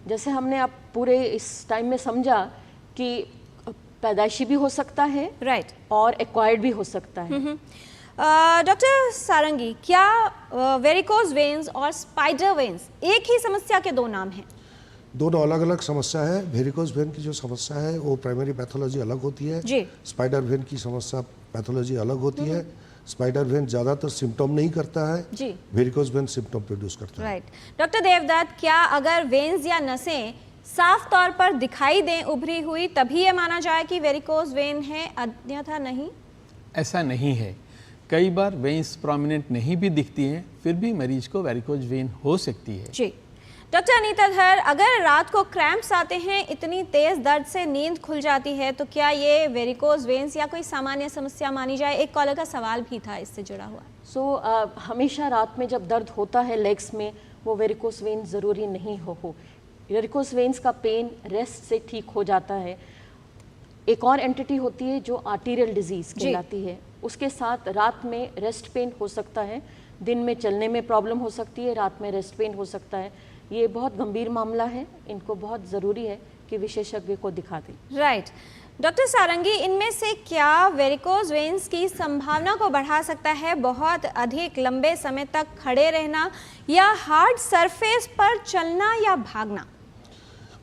S3: जैसे हमने आप पूरे इस टाइम में समझा कि पैदाइशी भी हो सकता है,
S1: राइट,
S3: और एक्वायर्ड भी हो सकता है।
S1: डॉक्टर सारंगी, क्या वेरिकोज वेन्स और स्पाइडर वेन्स एक ही समस्या के दो नाम हैं?
S4: दोनों अलग अलग समस्या है। वेरिकोज वेन की जो समस्या है वो प्राइमरी पैथोलॉजी अलग होती है
S1: जी।
S4: स्पाइडर वेन की समस्या पैथोलॉजी अलग होती है। स्पाइडर वेन ज्यादातर सिम्टम नहीं करता है
S1: जी,
S4: वेरिकोज वेन सिम्टम प्रोड्यूस करता है।
S1: राइट। डॉक्टर देवदत्त, क्या अगर वेन्स या नसें साफ तौर पर दिखाई दें उभरी हुई, तभी ये माना जाए कि वेरिकोज वेन है, अन्यथा नहीं?
S5: ऐसा नहीं है। कई बार वेन्स प्रोमिनेंट नहीं भी दिखती हैं, फिर भी मरीज को वेरिकोज वेन हो सकती है
S1: जी। डॉक्टर अनीता धर, अगर रात को क्रैम्प्स आते हैं, इतनी तेज दर्द से नींद खुल जाती है, तो क्या ये वेरिकोज वेन्स या कोई सामान्य समस्या मानी जाए? एक कॉलर का सवाल भी था इससे जुड़ा हुआ।
S3: हमेशा रात में जब दर्द होता है लेग्स में, वो वेरिकोज वेन ज़रूरी नहीं हो। वेरिकोज वेन्स का पेन रेस्ट से ठीक हो जाता है। एक और एंटिटी होती है जो आर्टीरियल डिजीज कहलाती है, उसके साथ रात में रेस्ट पेन हो सकता है, दिन में चलने में प्रॉब्लम हो सकती है, रात में रेस्ट पेन हो सकता है। ये बहुत गंभीर मामला है, इनको बहुत ज़रूरी है कि विशेषज्ञ को दिखा दें।
S1: राइट। डॉक्टर सारंगी, इनमें से क्या वेरिकोज वेन्स की संभावना को बढ़ा सकता है बहुत अधिक लंबे समय तक खड़े रहना, या हार्ड सरफेस पर चलना या भागना?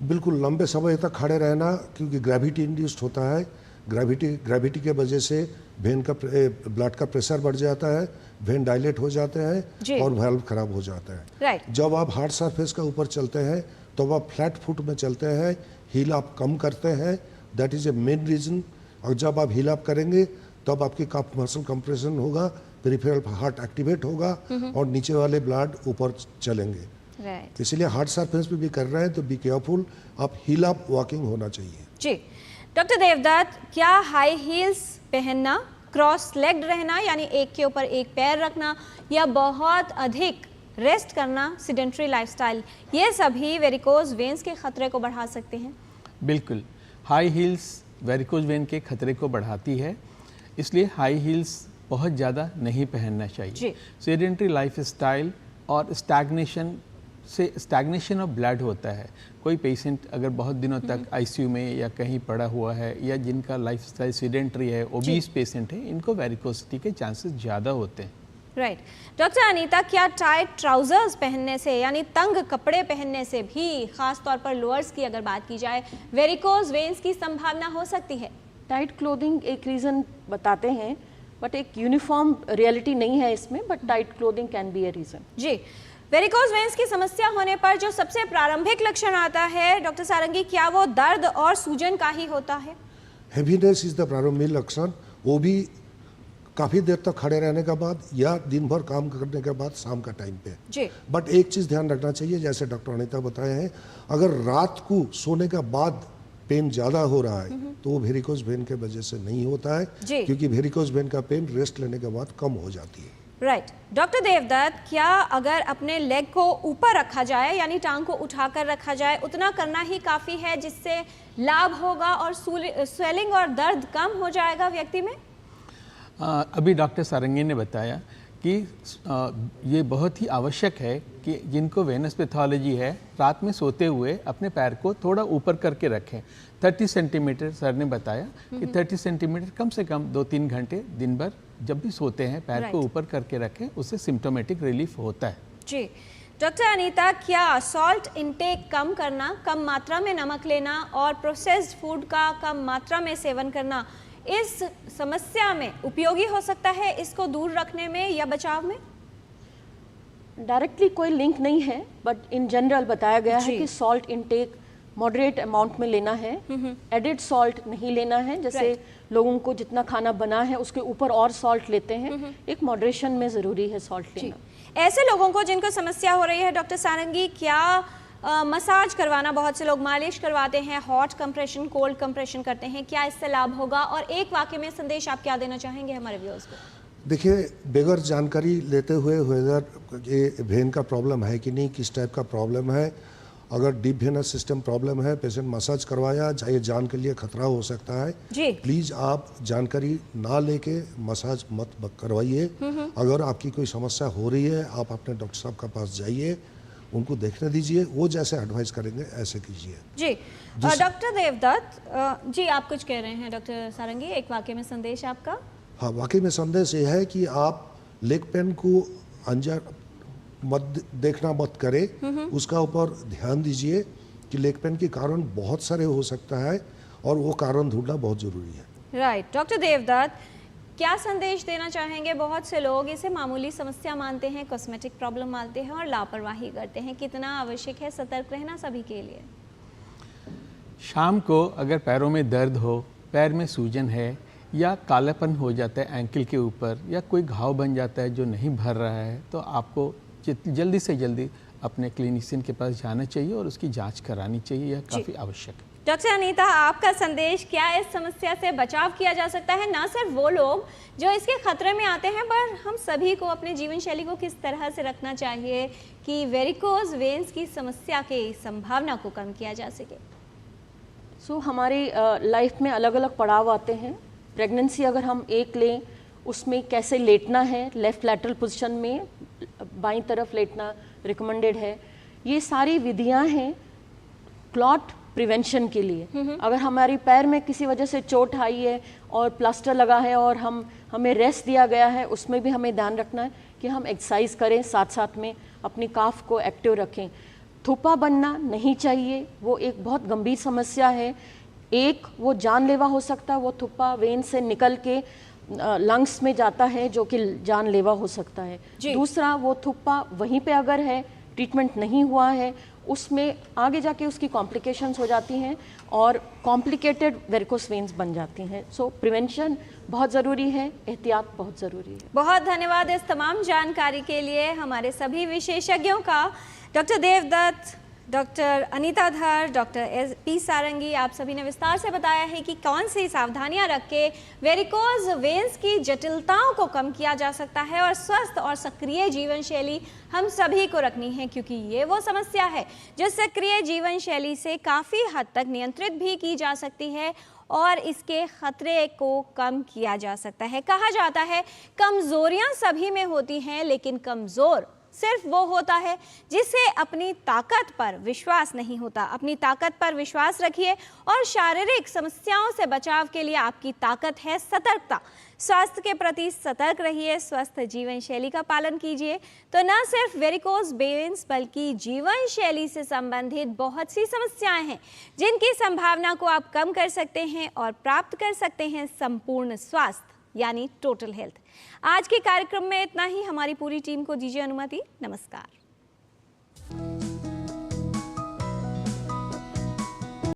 S4: बिल्कुल लंबे समय तक खड़े रहना, क्योंकि ग्रेविटी इंड्यूस्ड होता है। ग्रेविटी के वजह से वेन का ब्लड का प्रेशर बढ़ जाता है, वेन डायलेट हो जाते हैं और वाल्व खराब हो जाता है।
S1: राइट।
S4: जब आप हार्ड सरफेस का ऊपर चलते हैं तो आप फ्लैट फुट में चलते हैं, हील अप कम करते हैं, that is a main reason. और जब आप हील अप करेंगे तब आपकी कफ मसल कंप्रेशन होगा, पेरिफेरल हार्ट एक्टिवेट होगा और नीचे वाले ब्लड ऊपर चलेंगे।
S1: राइट।
S4: इसलिए हार्ड सरफेस पे भी कर रहे हैं तो बी केयरफुल, आप हील अप वॉकिंग होना चाहिए
S1: जी। डॉक्टर देवदत्त, क्या हाई हील्स पहनना, क्रॉस लेग्ड रहना यानी एक के ऊपर एक पैर रखना, या बहुत अधिक रेस्ट करना, सिडेंटरी लाइफस्टाइल, ये सभी वेरिकोज वेन्स के खतरे को बढ़ा सकते हैं?
S5: बिल्कुल, हाई हील्स वेरिकोज वेन के खतरे को बढ़ाती है, इसलिए हाई हील्स बहुत ज़्यादा नहीं पहनना चाहिए। सिडेंटरी लाइफस्टाइल और स्टैग्नेशन ऑफ ब्लड होता है। कोई पेशेंट अगर बहुत दिनों तक आईसीयू में या कहीं पड़ा हुआ है, या जिनका लाइफस्टाइल सिडेंटरी है, ओबीस पेशेंट है, इनको वेरिकोसिटी के चांसेस ज़्यादा होते हैं।
S1: राइट। डॉक्टर अनीता, क्या टाइट ट्राउजर्स पहनने से यानी तंग कपड़े पहनने से भी, खास तौर पर लोअर्स की अगर बात की जाए, वेरिकोज वेन्स की संभावना हो सकती है?
S3: टाइट क्लोथिंग एक रीज़न बताते हैं, बट एक यूनिफॉर्म रियलिटी नहीं है इसमें, but tight clothing can be a reason.
S1: जी। वेरिकोज वेन्स की समस्या होने पर जो सबसे प्रारंभिक लक्षण आता है डॉक्टर सारंगी, क्या वो दर्द और सूजन का ही होता है?
S4: हेवीनेस इज द प्रारंभिक लक्षण, वो भी काफ़ी देर तक खड़े रहने के बाद या दिन भर काम करने के बाद शाम का टाइम पे
S1: जी।
S4: बट एक चीज़ ध्यान रखना चाहिए, जैसे डॉक्टर अनीता बताए हैं, अगर रात को सोने के बाद पेन ज़्यादा हो रहा है तो वो वेरिकोज वेन के वजह से नहीं होता है, क्योंकि वेरिकोज वेन का पेन रेस्ट लेने के बाद कम हो जाती है।
S1: राइट। डॉक्टर देवदत्त, क्या अगर अपने लेग को ऊपर रखा जाए यानी टांग को उठाकर रखा जाए उतना करना ही काफ़ी है जिससे लाभ होगा और स्वेलिंग और दर्द कम हो जाएगा व्यक्ति में?
S5: अभी डॉक्टर सारंगी ने बताया कि ये बहुत ही आवश्यक है कि जिनको वेनस पैथोलॉजी है रात में सोते हुए अपने पैर को थोड़ा ऊपर करके रखें। 30 सेंटीमीटर सर ने बताया कि 30 सेंटीमीटर कम से कम 2-3 घंटे दिन भर जब भी सोते हैं पैर को ऊपर करके रखें, उससे सिम्टोमेटिक रिलीफ होता है।
S1: जी। डॉक्टर अनीता, क्या सॉल्ट इंटेक कम करना, कम मात्रा में नमक लेना और प्रोसेस्ड फूड का कम मात्रा में सेवन करना इस समस्या में उपयोगी हो सकता है, इसको दूर रखने में या बचाव में?
S3: डायरेक्टली कोई लिंक नहीं है, बट इन जनरल बताया गया है कि सॉल्ट इंटेक मॉडरेट अमाउंट में लेना है, एडिड सॉल्ट नहीं लेना है। जैसे लोगों को जितना खाना बना है उसके ऊपर और सॉल्ट लेते हैं, एक मॉडरेशन में ज़रूरी है सॉल्ट लेना।
S1: ऐसे लोगों को जिनको समस्या हो रही है डॉक्टर सारंगी, क्या मसाज करवाना, बहुत से लोग मालिश करवाते हैं, हॉट कंप्रेशन, कोल्ड कंप्रेशन करते हैं, क्या इससे लाभ होगा? और एक वाक्य में संदेश आप क्या देना चाहेंगे हमारे व्यूअर्स को?
S4: देखिए, बगैर जानकारी लेते हुए वेदर ये वेन का प्रॉब्लम है कि नहीं, किस टाइप का प्रॉब्लम है, अगर डीप वेनस सिस्टम प्रॉब्लम है, पेशेंट मसाज करवाया चाहे जान के लिए खतरा हो सकता है, प्लीज़ आप जानकारी ना लेके मसाज मत करवाइए। अगर आपकी कोई समस्या हो रही है आप अपने डॉक्टर साहब के पास जाइए, उनको देखने दीजिए, वो जैसे एडवाइस करेंगे ऐसे कीजिए।
S1: जी। डॉक्टर देवदत्त जी, आप कुछ कह रहे हैं डॉक्टर सारंगी, एक वाक्य में संदेश आपका?
S4: हाँ, वाकई में संदेश ये है कि आप लेग पेन को अंजार मत देखना मत करें, उसका ऊपर ध्यान दीजिए कि लेग पेन के कारण बहुत सारे हो सकता है और वो कारण ढूंढना बहुत ज़रूरी है।
S1: राइट। डॉक्टर देवदत्त, क्या संदेश देना चाहेंगे? बहुत से लोग इसे मामूली समस्या मानते हैं, कॉस्मेटिक प्रॉब्लम मानते हैं और लापरवाही करते हैं। कितना आवश्यक है सतर्क रहना सभी के लिए?
S5: शाम को अगर पैरों में दर्द हो, पैर में सूजन है या कालापन हो जाता है एंकल के ऊपर या कोई घाव बन जाता है जो नहीं भर रहा है, तो आपको जल्दी से जल्दी अपने क्लिनिशियन के पास जाना चाहिए और उसकी जांच करानी चाहिए, यह काफ़ी आवश्यक है।
S1: डॉक्टर अनीता, आपका संदेश क्या इस समस्या से बचाव किया जा सकता है? ना सिर्फ वो लोग जो इसके खतरे में आते हैं, पर हम सभी को अपने जीवन शैली को किस तरह से रखना चाहिए कि वेरिकोज वेन्स की समस्या की संभावना को कम किया जा सके?
S3: हमारी लाइफ में अलग अलग पड़ाव आते हैं। प्रेगनेंसी अगर हम एक लें, उसमें कैसे लेटना है, लेफ़्ट लैटरल पोजीशन में बाईं तरफ लेटना रिकमेंडेड है। ये सारी विधियां हैं क्लॉट प्रिवेंशन के लिए। अगर हमारी पैर में किसी वजह से चोट आई है और प्लास्टर लगा है और हमें रेस्ट दिया गया है, उसमें भी हमें ध्यान रखना है कि हम एक्सरसाइज करें, साथ साथ में अपनी काफ को एक्टिव रखें। थुप्पा बनना नहीं चाहिए, वो एक बहुत गंभीर समस्या है। एक वो जानलेवा हो सकता है, वो थुप्पा वेन से निकल के लंग्स में जाता है जो कि जानलेवा हो सकता है। दूसरा, वो थुप्पा वहीं पे अगर है, ट्रीटमेंट नहीं हुआ है, उसमें आगे जाके उसकी कॉम्प्लिकेशंस हो जाती हैं और कॉम्प्लिकेटेड वेरिकोस वेन्स बन जाती हैं। सो प्रिवेंशन बहुत ज़रूरी है, एहतियात बहुत ज़रूरी है।
S1: बहुत धन्यवाद इस तमाम जानकारी के लिए हमारे सभी विशेषज्ञों का। डॉक्टर देवदत्त, डॉक्टर अनीता धर, डॉक्टर पी सारंगी, आप सभी ने विस्तार से बताया है कि कौन सी सावधानियां रख के वेरिकोज वेन्स की जटिलताओं को कम किया जा सकता है और स्वस्थ और सक्रिय जीवन शैली हम सभी को रखनी है, क्योंकि ये वो समस्या है जो सक्रिय जीवन शैली से काफ़ी हद तक नियंत्रित भी की जा सकती है और इसके खतरे को कम किया जा सकता है। कहा जाता है कमजोरियां सभी में होती हैं, लेकिन कमज़ोर सिर्फ वो होता है जिसे अपनी ताकत पर विश्वास नहीं होता। अपनी ताकत पर विश्वास रखिए और शारीरिक समस्याओं से बचाव के लिए आपकी ताकत है सतर्कता। स्वास्थ्य के प्रति सतर्क रहिए, स्वस्थ जीवन शैली का पालन कीजिए, तो न सिर्फ वेरिकोज वेन्स बल्कि जीवन शैली से संबंधित बहुत सी समस्याएं हैं जिनकी संभावना को आप कम कर सकते हैं और प्राप्त कर सकते हैं संपूर्ण स्वास्थ्य यानी टोटल हेल्थ। आज के कार्यक्रम में इतना ही। हमारी पूरी टीम को दीजिए अनुमति। नमस्कार।